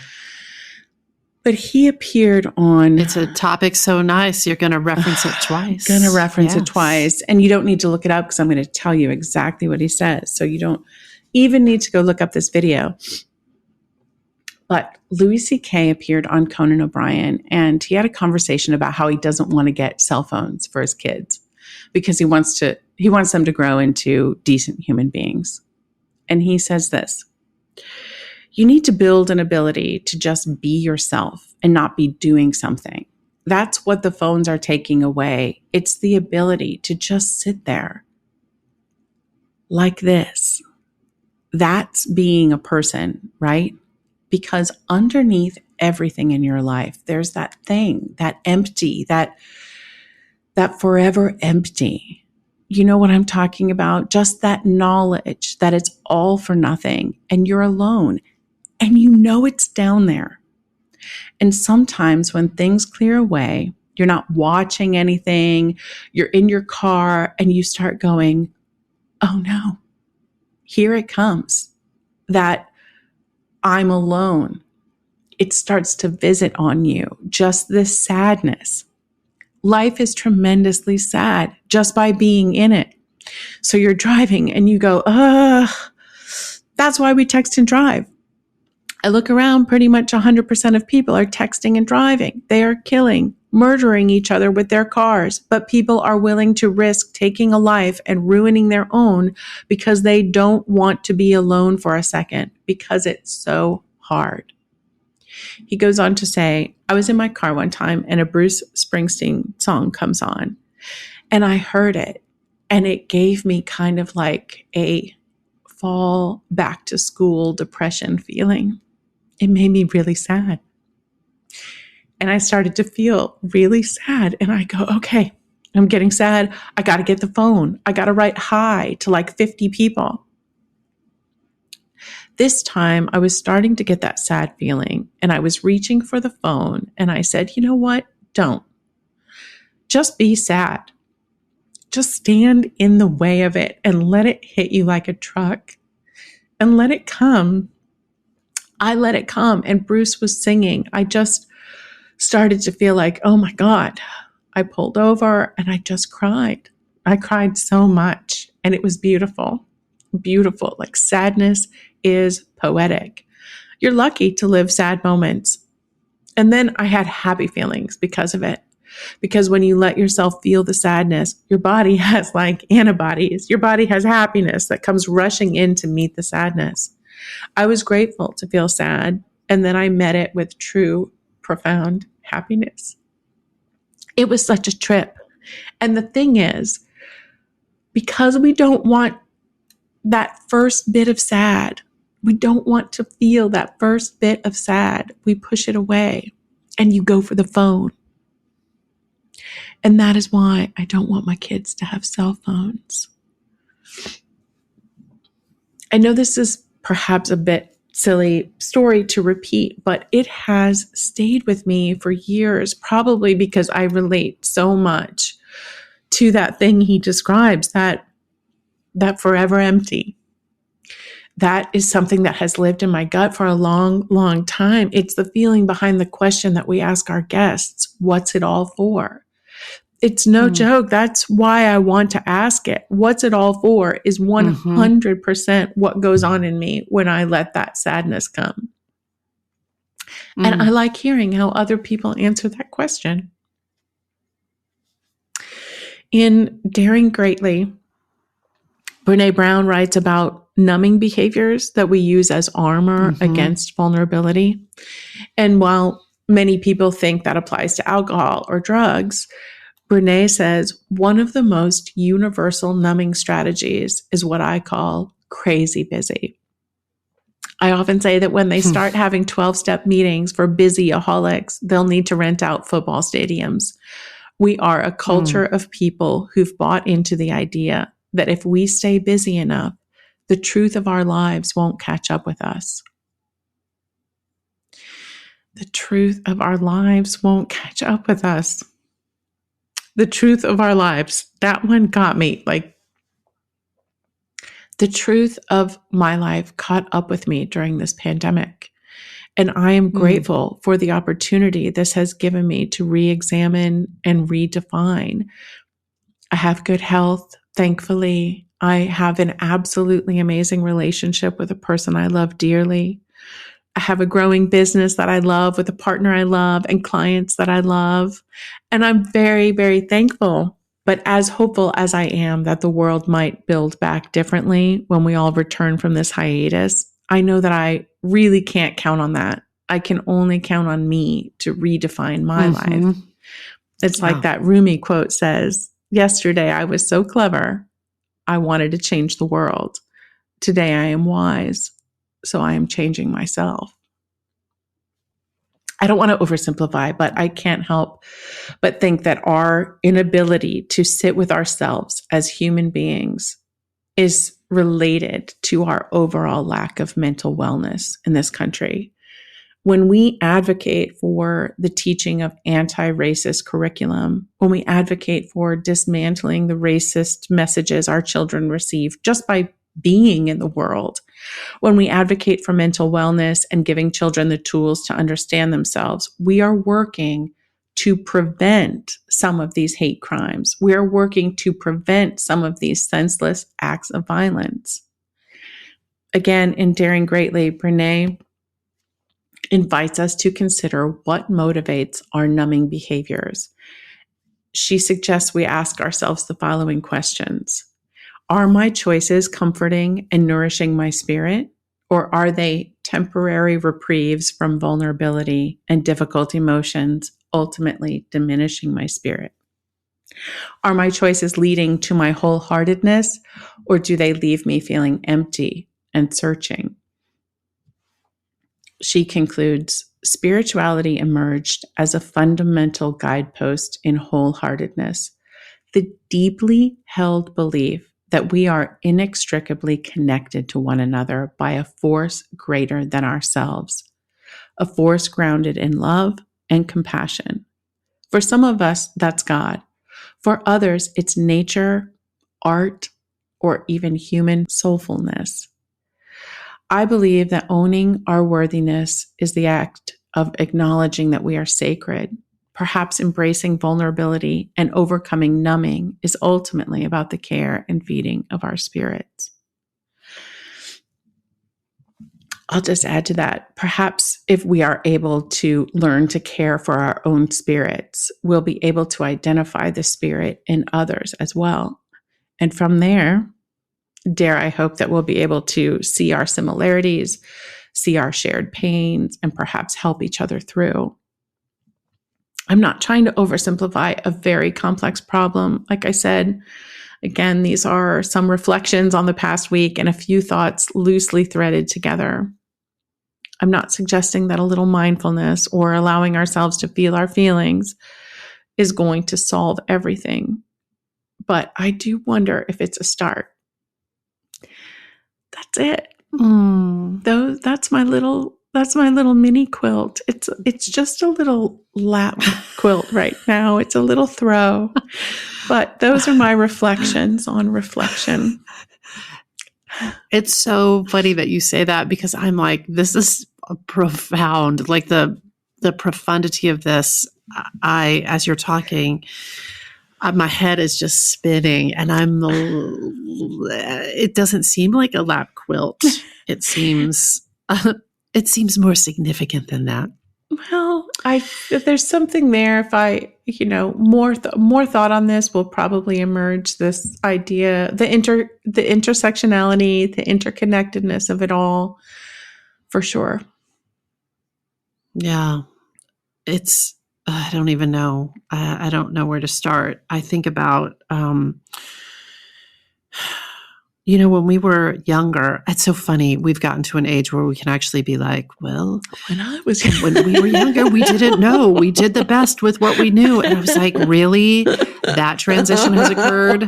But he appeared on... It's a topic so nice, you're going to reference it twice. Going to reference it twice. And you don't need to look it up because I'm going to tell you exactly what he says. So you don't even need to go look up this video. But Louis C.K. appeared on Conan O'Brien, and he had a conversation about how he doesn't want to get cell phones for his kids. because he wants them to grow into decent human beings. And he says this: you need to build an ability to just be yourself and not be doing something. That's what the phones are taking away. It's the ability to just sit there like this. That's being a person, right? Because underneath everything in your life, there's that thing, that empty, that forever empty. You know what I'm talking about? Just that knowledge that it's all for nothing and you're alone and you know it's down there. And sometimes when things clear away, you're not watching anything, you're in your car and you start going, oh no, here it comes. That I'm alone. It starts to visit on you, just this sadness. Life is tremendously sad just by being in it. So you're driving and you go, that's why we text and drive. I look around, pretty much 100% of people are texting and driving. They are killing, murdering each other with their cars, but people are willing to risk taking a life and ruining their own because they don't want to be alone for a second because it's so hard. He goes on to say, I was in my car one time and a Bruce Springsteen song comes on and I heard it and it gave me kind of like a fall back to school depression feeling. It made me really sad. And I started to feel really sad. And I go, okay, I'm getting sad. I got to get the phone. I got to write hi to like 50 people. This time I was starting to get that sad feeling and I was reaching for the phone and I said, you know what? Don't. Just be sad. Just stand in the way of it and let it hit you like a truck and let it come. I let it come and Bruce was singing. I just started to feel like, oh my God. I pulled over and I just cried. I cried so much and it was beautiful. Beautiful. Like sadness is poetic. You're lucky to live sad moments. And then I had happy feelings because of it. Because when you let yourself feel the sadness, your body has like antibodies. Your body has happiness that comes rushing in to meet the sadness. I was grateful to feel sad, and then I met it with true, profound happiness. It was such a trip. And the thing is, because we don't want that first bit of sad, we don't want to feel that first bit of sad, we push it away and you go for the phone. And that is why I don't want my kids to have cell phones. I know this is perhaps a bit silly story to repeat, but it has stayed with me for years, probably because I relate so much to that thing he describes, that forever empty. That is something that has lived in my gut for a long, long time. It's the feeling behind the question that we ask our guests, what's it all for? It's no joke. That's why I want to ask it. What's it all for is 100% what goes on in me when I let that sadness come. And I like hearing how other people answer that question. In Daring Greatly, Brené Brown writes about numbing behaviors that we use as armor against vulnerability. And while many people think that applies to alcohol or drugs, Brené says one of the most universal numbing strategies is what I call crazy busy. I often say that when they start having 12-step meetings for busyaholics, they'll need to rent out football stadiums. We are a culture of people who've bought into the idea that if we stay busy enough, the truth of our lives won't catch up with us. The truth of our lives won't catch up with us. The truth of our lives. That one got me. Like, the truth of my life caught up with me during this pandemic. And I am grateful for the opportunity this has given me to re-examine and redefine. I have good health, thankfully. I have an absolutely amazing relationship with a person I love dearly. I have a growing business that I love with a partner I love and clients that I love. And I'm very, very thankful But as hopeful as I am that the world might build back differently when we all return from this hiatus, I know that I really can't count on that. I can only count on me to redefine my life. It's like that Rumi quote says, yesterday I was so clever, I wanted to change the world. Today I am wise, so I am changing myself. I don't want to oversimplify, but I can't help but think that our inability to sit with ourselves as human beings is related to our overall lack of mental wellness in this country. When we advocate for the teaching of anti-racist curriculum, when we advocate for dismantling the racist messages our children receive just by being in the world, when we advocate for mental wellness and giving children the tools to understand themselves, we are working to prevent some of these hate crimes. We are working to prevent some of these senseless acts of violence. Again, in Daring Greatly, Brene invites us to consider what motivates our numbing behaviors. She suggests we ask ourselves the following questions. Are my choices comforting and nourishing my spirit, or are they temporary reprieves from vulnerability and difficult emotions, ultimately diminishing my spirit? Are my choices leading to my wholeheartedness, or do they leave me feeling empty and searching? She concludes, spirituality emerged as a fundamental guidepost in wholeheartedness, the deeply held belief that we are inextricably connected to one another by a force greater than ourselves, a force grounded in love and compassion. For some of us, that's God. For others, it's nature, art, or even human soulfulness. I believe that owning our worthiness is the act of acknowledging that we are sacred. Perhaps embracing vulnerability and overcoming numbing is ultimately about the care and feeding of our spirits. I'll just add to that. Perhaps if we are able to learn to care for our own spirits, we'll be able to identify the spirit in others as well. And from there, dare I hope that we'll be able to see our similarities, see our shared pains, and perhaps help each other through. I'm not trying to oversimplify a very complex problem. Like I said, again, these are some reflections on the past week and a few thoughts loosely threaded together. I'm not suggesting that a little mindfulness or allowing ourselves to feel our feelings is going to solve everything. But I do wonder if it's a start. That's it. That's my little mini quilt. It's just a little lap quilt right now. It's a little throw. But those are my reflections on reflection. It's so funny that you say that, because I'm like, this is profound. Like the profundity of this, as you're talking, my head is just spinning, and it doesn't seem like a lap quilt. It seems more significant than that. Well, if there's something there, if I, more thought on this will probably emerge. This idea, the intersectionality, the interconnectedness of it all, for sure. Yeah, it's. I don't even know. I don't know where to start. I think about, when we were younger, it's so funny. We've gotten to an age where we can actually be like, well, when we were younger, we didn't know. We did the best with what we knew. And I was like, really? That transition has occurred?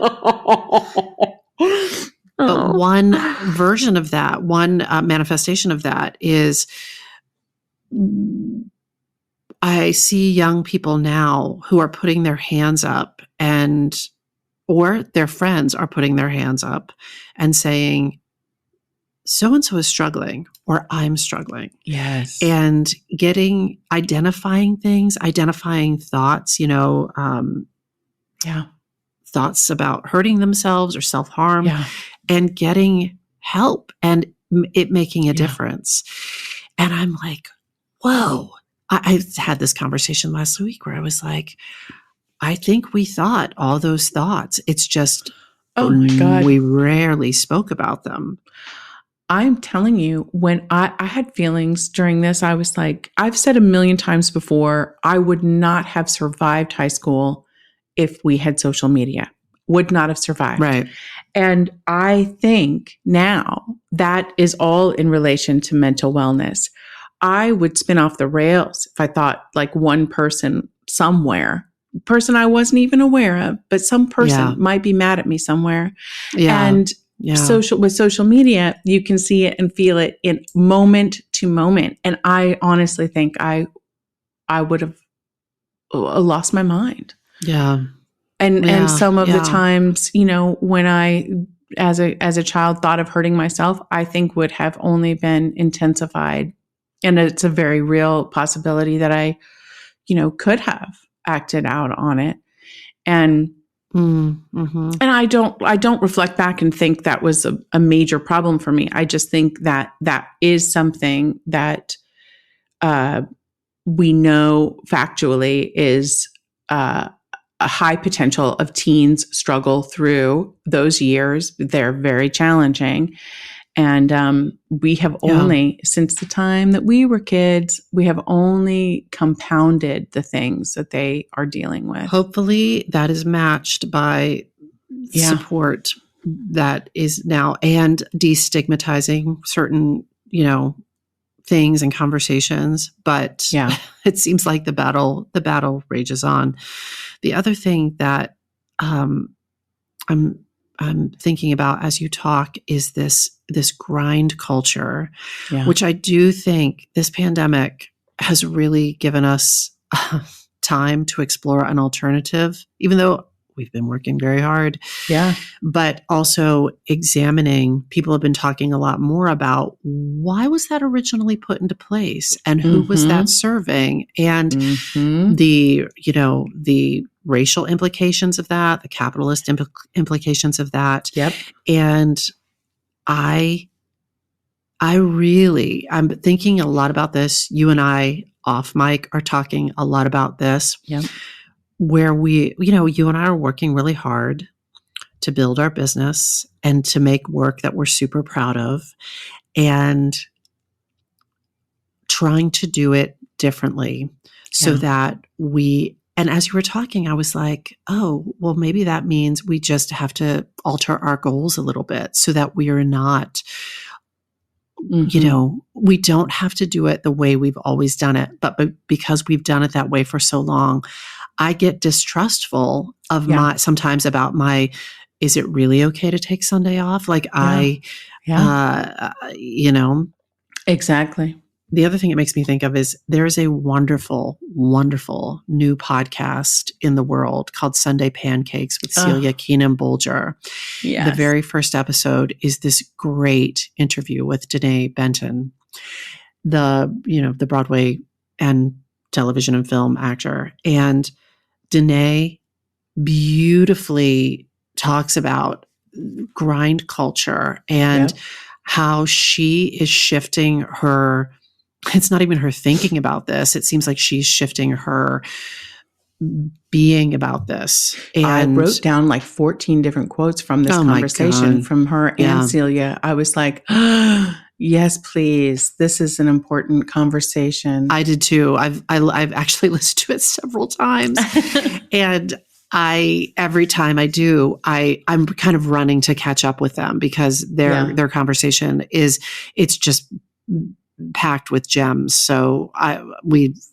But one version of that, one manifestation of that is, I see young people now who are putting their hands up, or their friends are putting their hands up and saying, so-and-so is struggling, or I'm struggling. Yes. And identifying things, identifying thoughts, thoughts about hurting themselves or self-harm, and getting help and it making a difference. And I'm like, whoa. I had this conversation last week where I was like, I think we thought all those thoughts. It's just, Oh my God. we rarely spoke about them. I'm telling you, when I had feelings during this, I was like, I've said a million times before, I would not have survived high school if we had social media. Would not have survived. Right. And I think now that is all in relation to mental wellness. I would spin off the rails if I thought like one person somewhere, person I wasn't even aware of, but some person might be mad at me somewhere. Yeah. And with social media, you can see it and feel it in moment to moment. And I honestly think I would have lost my mind. Yeah. And some of the times, when I, as a child, thought of hurting myself, I think would have only been intensified. And it's a very real possibility that I, could have acted out on it. And and I don't reflect back and think that was a major problem for me. I just think that is something that we know factually is a high potential of teens struggle through those years. They're very challenging. And we have only, since the time that we were kids, we have only compounded the things that they are dealing with. Hopefully that is matched by support that is now, and destigmatizing certain, things and conversations. But it seems like the battle rages on. The other thing that I'm thinking about as you talk is this grind culture, which I do think this pandemic has really given us time to explore an alternative, even though we've been working very hard. Yeah. But also examining, people have been talking a lot more about why was that originally put into place and who was that serving, and the racial implications of that, the capitalist implications of that. Yep. And I'm thinking a lot about this. You and I off mic are talking a lot about this. Yep. Where you and I are working really hard to build our business and to make work that we're super proud of, and trying to do it differently so that and as you were talking, I was like, oh, well, maybe that means we just have to alter our goals a little bit so that we are not, we don't have to do it the way we've always done it. But because we've done it that way for so long, I get distrustful of sometimes about is it really okay to take Sunday off? Like Exactly. The other thing it makes me think of is there is a wonderful, wonderful new podcast in the world called Sunday Pancakes with Celia Keenan Bolger. Yes. The very first episode is this great interview with Danae Benton, the Broadway and television and film actor. And Danae beautifully talks about grind culture and how she is shifting her. It's not even her thinking about this. It seems like she's shifting her being about this. And I wrote down like 14 different quotes from this conversation from her and Celia. I was like, yes, please. This is an important conversation. I did too. I've actually listened to it several times. And every time I do, I'm kind of running to catch up with them because their conversation it's just packed with gems. So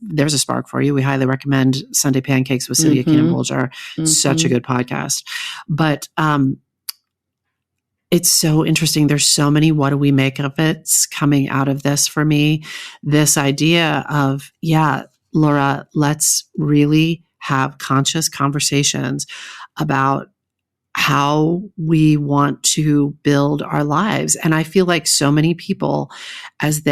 there's a spark for you. We highly recommend Sunday Pancakes with Celia Keenan Bolger. Such a good podcast. But it's so interesting. There's so many what do we make of it's coming out of this for me. This idea of, Laura, let's really have conscious conversations about how we want to build our lives. And I feel like so many people, as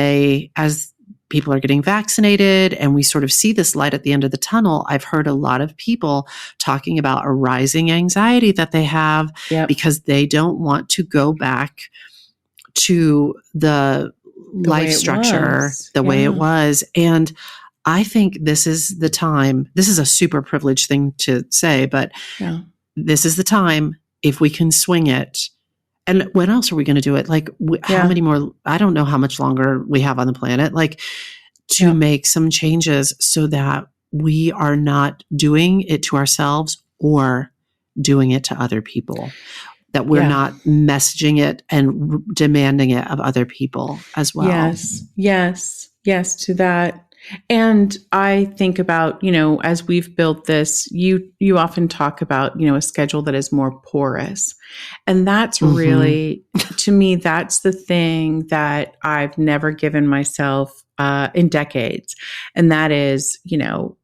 people are getting vaccinated and we sort of see this light at the end of the tunnel, I've heard a lot of people talking about a rising anxiety that they have because they don't want to go back to the life structure, the way it was. And I think this is the time. This is a super privileged thing to say, but Yeah. this is the time if we can swing it. And when else are we going to do it? Like, how Yeah. many more? I don't know how much longer we have on the planet. Like, to make some changes so that we are not doing it to ourselves or doing it to other people. That we're not messaging it and demanding it of other people as well. Yes to that. And I think about, as we've built this, you often talk about, a schedule that is more porous. And that's really, to me, that's the thing that I've never given myself in decades. And that is, the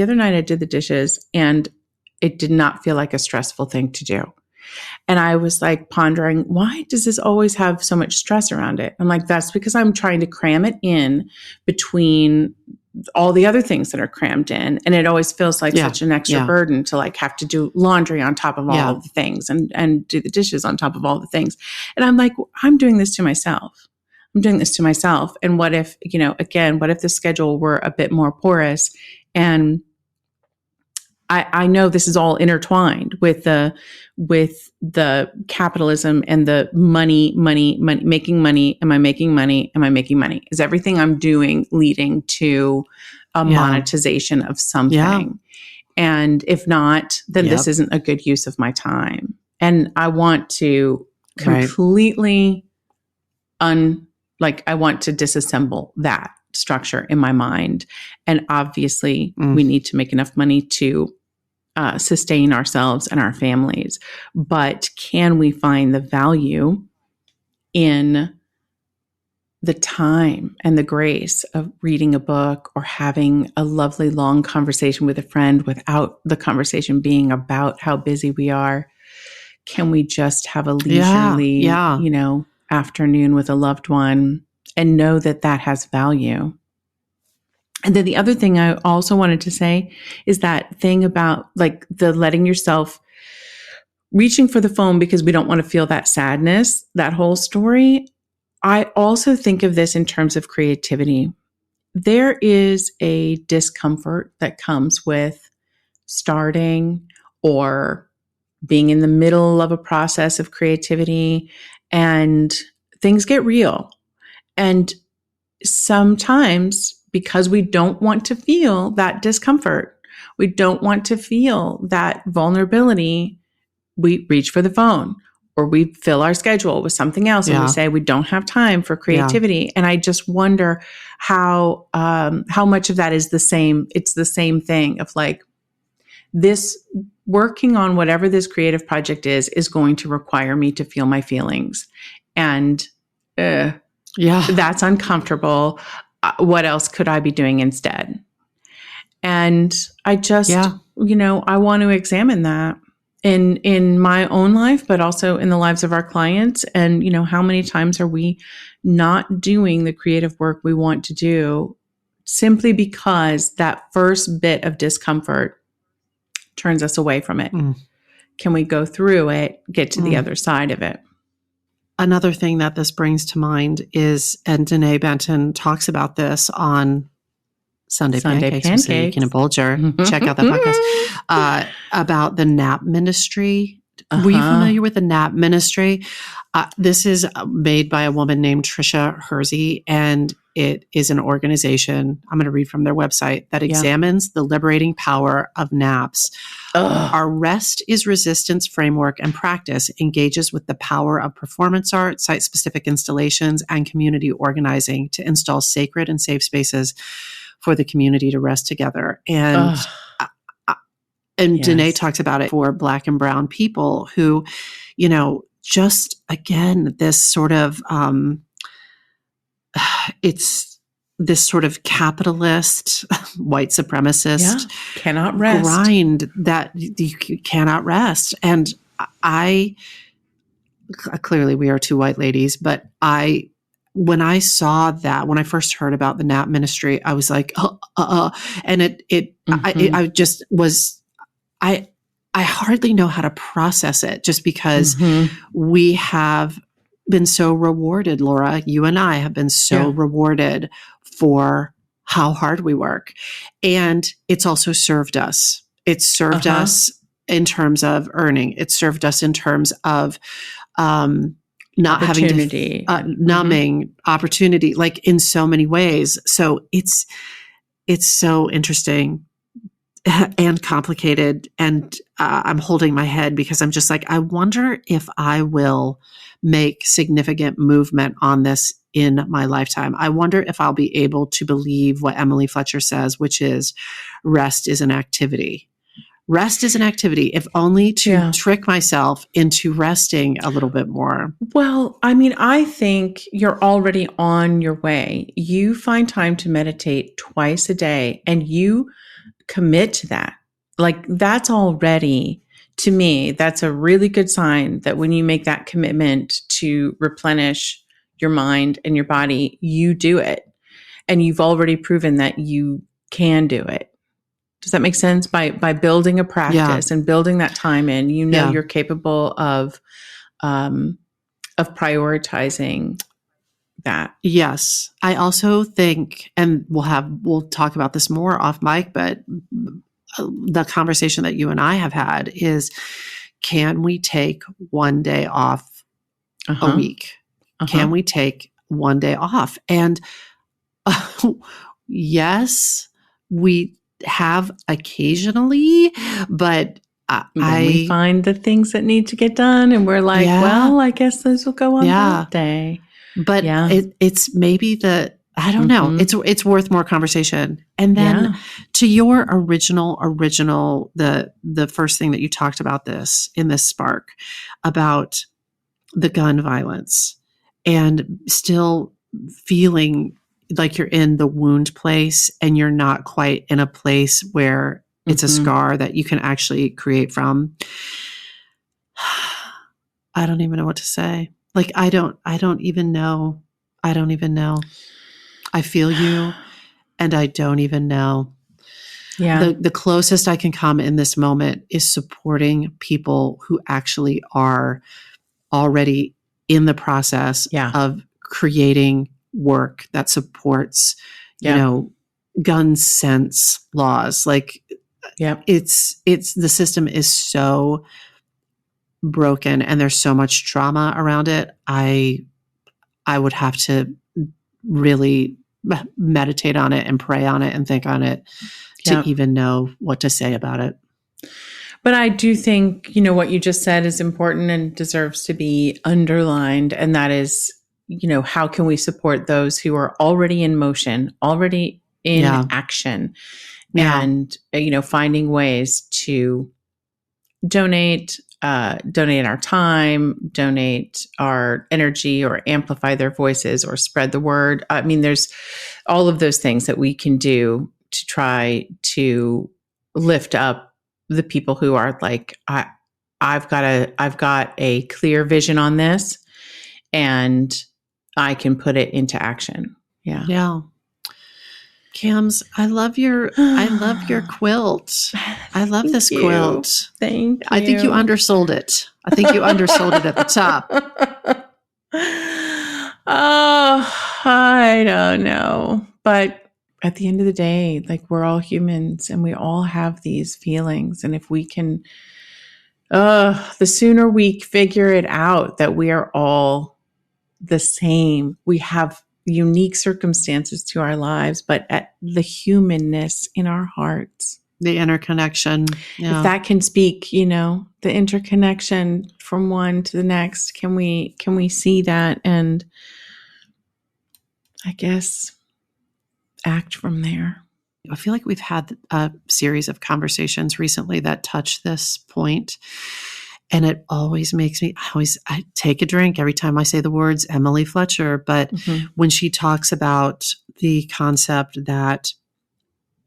other night I did the dishes and it did not feel like a stressful thing to do. And I was like pondering, why does this always have so much stress around it? I'm like, that's because I'm trying to cram it in between all the other things that are crammed in. And it always feels like such an extra burden to like have to do laundry on top of all of the things and do the dishes on top of all the things. And I'm like, I'm doing this to myself. And what if, again, what if the schedule were a bit more porous? And I know this is all intertwined with the capitalism and the money, making money. Am I making money? Is everything I'm doing leading to a monetization of something? Yeah. And if not, then this isn't a good use of my time. And I want to completely I want to disassemble that structure in my mind. And obviously we need to make enough money to sustain ourselves and our families. But can we find the value in the time and the grace of reading a book or having a lovely long conversation with a friend without the conversation being about how busy we are? Can we just have a leisurely, afternoon with a loved one and know that that has value? And then the other thing I also wanted to say is that thing about like the letting yourself reaching for the phone because we don't want to feel that sadness, that whole story. I also think of this in terms of creativity. There is a discomfort that comes with starting or being in the middle of a process of creativity, and things get real. And sometimes, because we don't want to feel that discomfort, we don't want to feel that vulnerability, we reach for the phone or we fill our schedule with something else and we say we don't have time for creativity. And I just wonder how much of that is the same. It's the same thing of like, this working on whatever this creative project is going to require me to feel my feelings. And that's uncomfortable. What else could I be doing instead? And I just, I want to examine that in my own life, but also in the lives of our clients. And, how many times are we not doing the creative work we want to do simply because that first bit of discomfort turns us away from it? Can we go through it, get to the other side of it? Another thing that this brings to mind is, and Danae Benton talks about this on Sunday Pancakes with Sneaking and Bulger. Check out that podcast about the NAP ministry. Were you familiar with the NAP ministry? This is made by a woman named Tricia Hersey, and it is an organization, I'm going to read from their website, that examines the liberating power of naps. Our Rest is Resistance framework and practice engages with the power of performance art, site-specific installations, and community organizing to install sacred and safe spaces for the community to rest together. And Danae talks about it for Black and Brown people who, just again, this sort of, it's this sort of capitalist, white supremacist cannot rest grind that you cannot rest. And I clearly we are two white ladies, but when I saw that, when I first heard about the NAP ministry, I was like, and I just was, I hardly know how to process it just because we have been so rewarded, Laura, you and I have been so rewarded for how hard we work. And it's also served us. It's served us in terms of earning. It's served us in terms of not having Opportunity. to numbing opportunity, like in so many ways. So it's so interesting and complicated. And I'm holding my head because I'm just like, I wonder if I will make significant movement on this in my lifetime. I wonder if I'll be able to believe what Emily Fletcher says, which is rest is an activity. Rest is an activity, if only to trick myself into resting a little bit more. Well, I mean, I think you're already on your way. You find time to meditate twice a day and you commit to that. Like that's already, to me, that's a really good sign that when you make that commitment to replenish your mind and your body, you do it. And you've already proven that you can do it. Does that make sense? By building a practice and building that time in, you're capable of prioritizing that. Yes. I also think, and we'll talk about this more off mic, but the conversation that you and I have had is, can we take one day off a week? Can we take one day off? And yes, we have occasionally, but we find the things that need to get done and we're like, well, I guess those will go on that day. But it's maybe I don't know. It's worth more conversation. And then to your original, the first thing that you talked about in this spark about the gun violence and still feeling like you're in the wound place and you're not quite in a place where it's a scar that you can actually create from. I don't even know what to say. Like, I don't even know. I don't even know. I feel you and I don't even know. Yeah. The closest I can come in this moment is supporting people who actually are already in the process of creating work that supports, gun sense laws. Like, it's the system is so broken and there's so much trauma around it. I would have to really meditate on it and pray on it and think on it to even know what to say about it. But I do think, what you just said is important and deserves to be underlined. And that is, how can we support those who are already in motion, already in action, and, finding ways to donate our time, donate our energy, or amplify their voices, or spread the word. I mean, there's all of those things that we can do to try to lift up the people who are like, I've got a clear vision on this, and I can put it into action. Yeah. Yeah. Cams, I love your quilt. I love this quilt. Thank you. I think you undersold it. I think you undersold it at the top. Oh, I don't know. But at the end of the day, like, we're all humans and we all have these feelings. And if we can, the sooner we figure it out that we are all the same, we have unique circumstances to our lives, but at the humanness in our hearts, the interconnection. If that can speak, the interconnection from one to the next, can we see that and, I guess, act from there? I feel like we've had a series of conversations recently that touch this point, and it always makes me, I take a drink every time I say the words Emily Fletcher, but when she talks about the concept that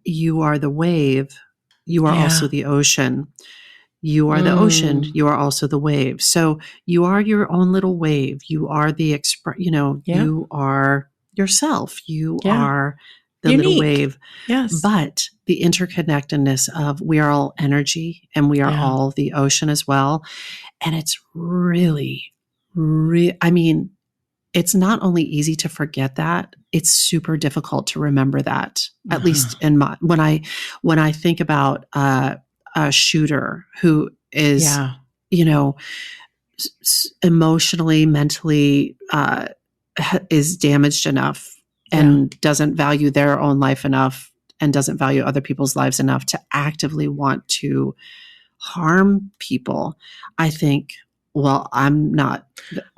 you are the wave, you are also the ocean. You are the ocean. You are also the wave. So you are your own little wave. You are the you are yourself. You are the unique little wave. Yes. But the interconnectedness of, we are all energy and we are all the ocean as well. And it's really, I mean, it's not only easy to forget that, it's super difficult to remember that. At least in when I think about a shooter who is, emotionally, mentally is damaged enough and doesn't value their own life enough and doesn't value other people's lives enough to actively want to harm people. I think, well, I'm not.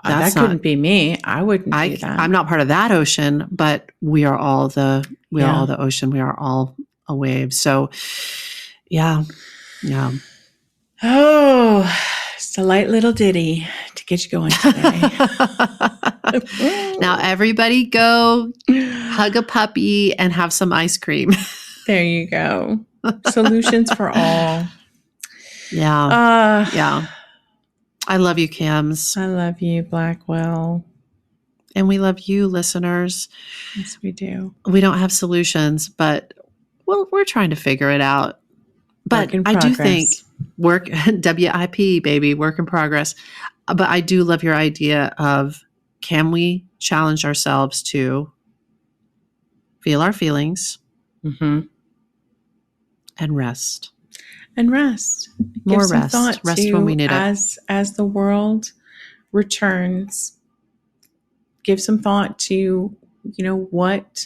That couldn't be me. I wouldn't do that. I'm not part of that ocean, but we are all the ocean. We are all a wave. So, yeah. Oh, just a light little ditty to get you going today. Now, everybody go hug a puppy and have some ice cream. There you go. Solutions for all. Yeah. I love you, Cams. I love you, Blackwell. And we love you, listeners. Yes, we do. We don't have solutions, but we're trying to figure it out. But I do think WIP, baby, work in progress. But I do love your idea of, can we challenge ourselves to feel our feelings and rest? And rest. More rest. Rest when we need it. As the world returns, give some thought to, what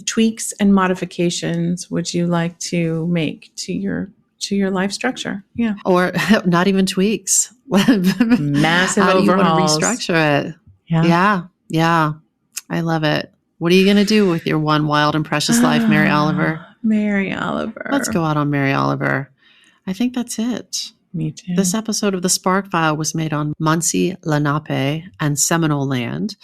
tweaks and modifications would you like to make to your life structure? Yeah. Or not even tweaks. Massive How overhauls. do you want to restructure it? Yeah. I love it. What are you going to do with your one wild and precious life, Mary Oliver? Mary Oliver. Let's go out on Mary Oliver. I think that's it. Me too. This episode of The Spark File was made on Muncie, Lenape, and Seminole land.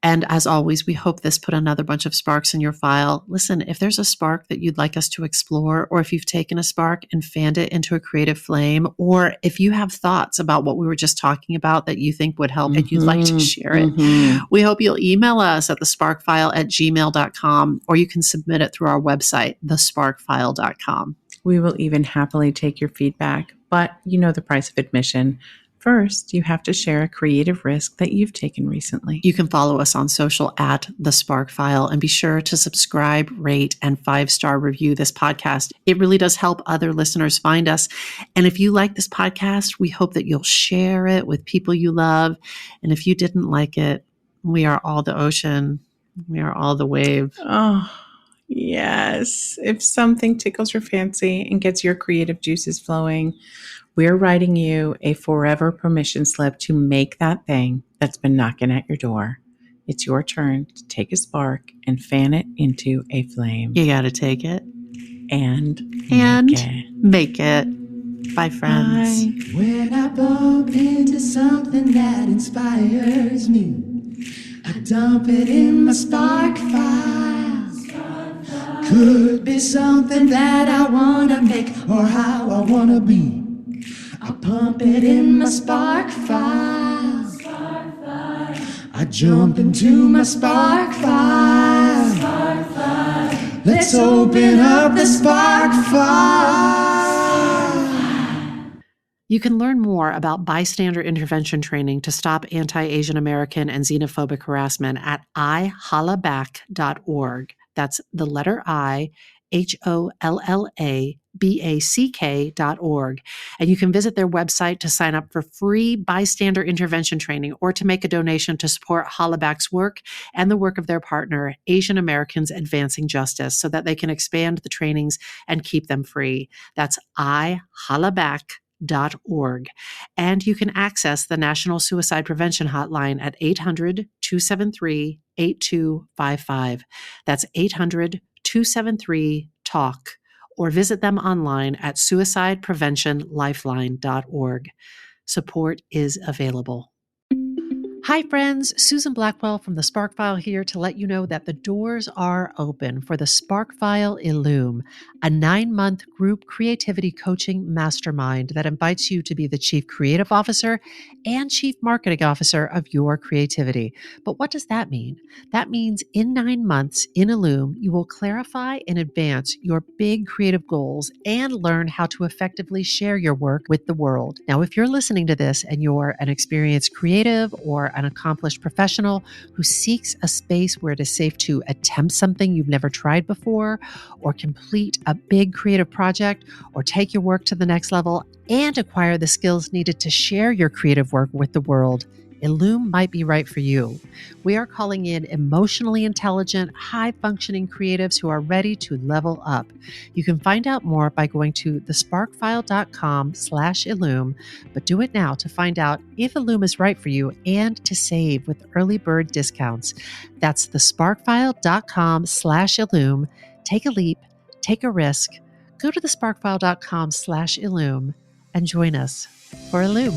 And as always, we hope this put another bunch of sparks in your file. Listen, if there's a spark that you'd like us to explore, or if you've taken a spark and fanned it into a creative flame, or if you have thoughts about what we were just talking about that you think would help and you'd like to share it, we hope you'll email us at thesparkfile@gmail.com, or you can submit it through our website, thesparkfile.com. We will even happily take your feedback, but you know the price of admission. First, you have to share a creative risk that you've taken recently. You can follow us on social at The Spark File, and be sure to subscribe, rate, and 5-star review this podcast. It really does help other listeners find us. And if you like this podcast, we hope that you'll share it with people you love. And if you didn't like it, we are all the ocean. We are all the wave. Oh, yes. If something tickles your fancy and gets your creative juices flowing, we're writing you a forever permission slip to make that thing that's been knocking at your door. It's your turn to take a spark and fan it into a flame. You got to take it and make it. Bye, friends. Bye. When I bump into something that inspires me, I dump it in my spark file. Could be something that I want to make or how I want to be. I pump it in my spark file. I jump into my spark file. Let's open up the spark file. You can learn more about bystander intervention training to stop anti-Asian American and xenophobic harassment at ihollaback.org. That's the letter I, HOLLABACK.org. And you can visit their website to sign up for free bystander intervention training, or to make a donation to support Hollaback's work and the work of their partner, Asian Americans Advancing Justice, so that they can expand the trainings and keep them free. That's ihollaback.org. And you can access the National Suicide Prevention Hotline at 800-273-8255. That's 800-273-TALK, or visit them online at suicidepreventionlifeline.org. Support is available. Hi, friends. Susan Blackwell from The Spark File here to let you know that the doors are open for the Spark File Illume, a 9-month group creativity coaching mastermind that invites you to be the Chief Creative Officer and Chief Marketing Officer of your creativity. But what does that mean? That means in 9 months in Illume, you will clarify and advance your big creative goals and learn how to effectively share your work with the world. Now, if you're listening to this and you're an experienced creative or an accomplished professional who seeks a space where it is safe to attempt something you've never tried before, or complete a big creative project, or take your work to the next level and acquire the skills needed to share your creative work with the world, Illume might be right for you. We are calling in emotionally intelligent, high-functioning creatives who are ready to level up. You can find out more by going to thesparkfile.com/Illume, but do it now to find out if Illume is right for you and to save with early bird discounts. That's thesparkfile.com/Illume. Take a leap, take a risk. Go to thesparkfile.com/Illume and join us for Illume.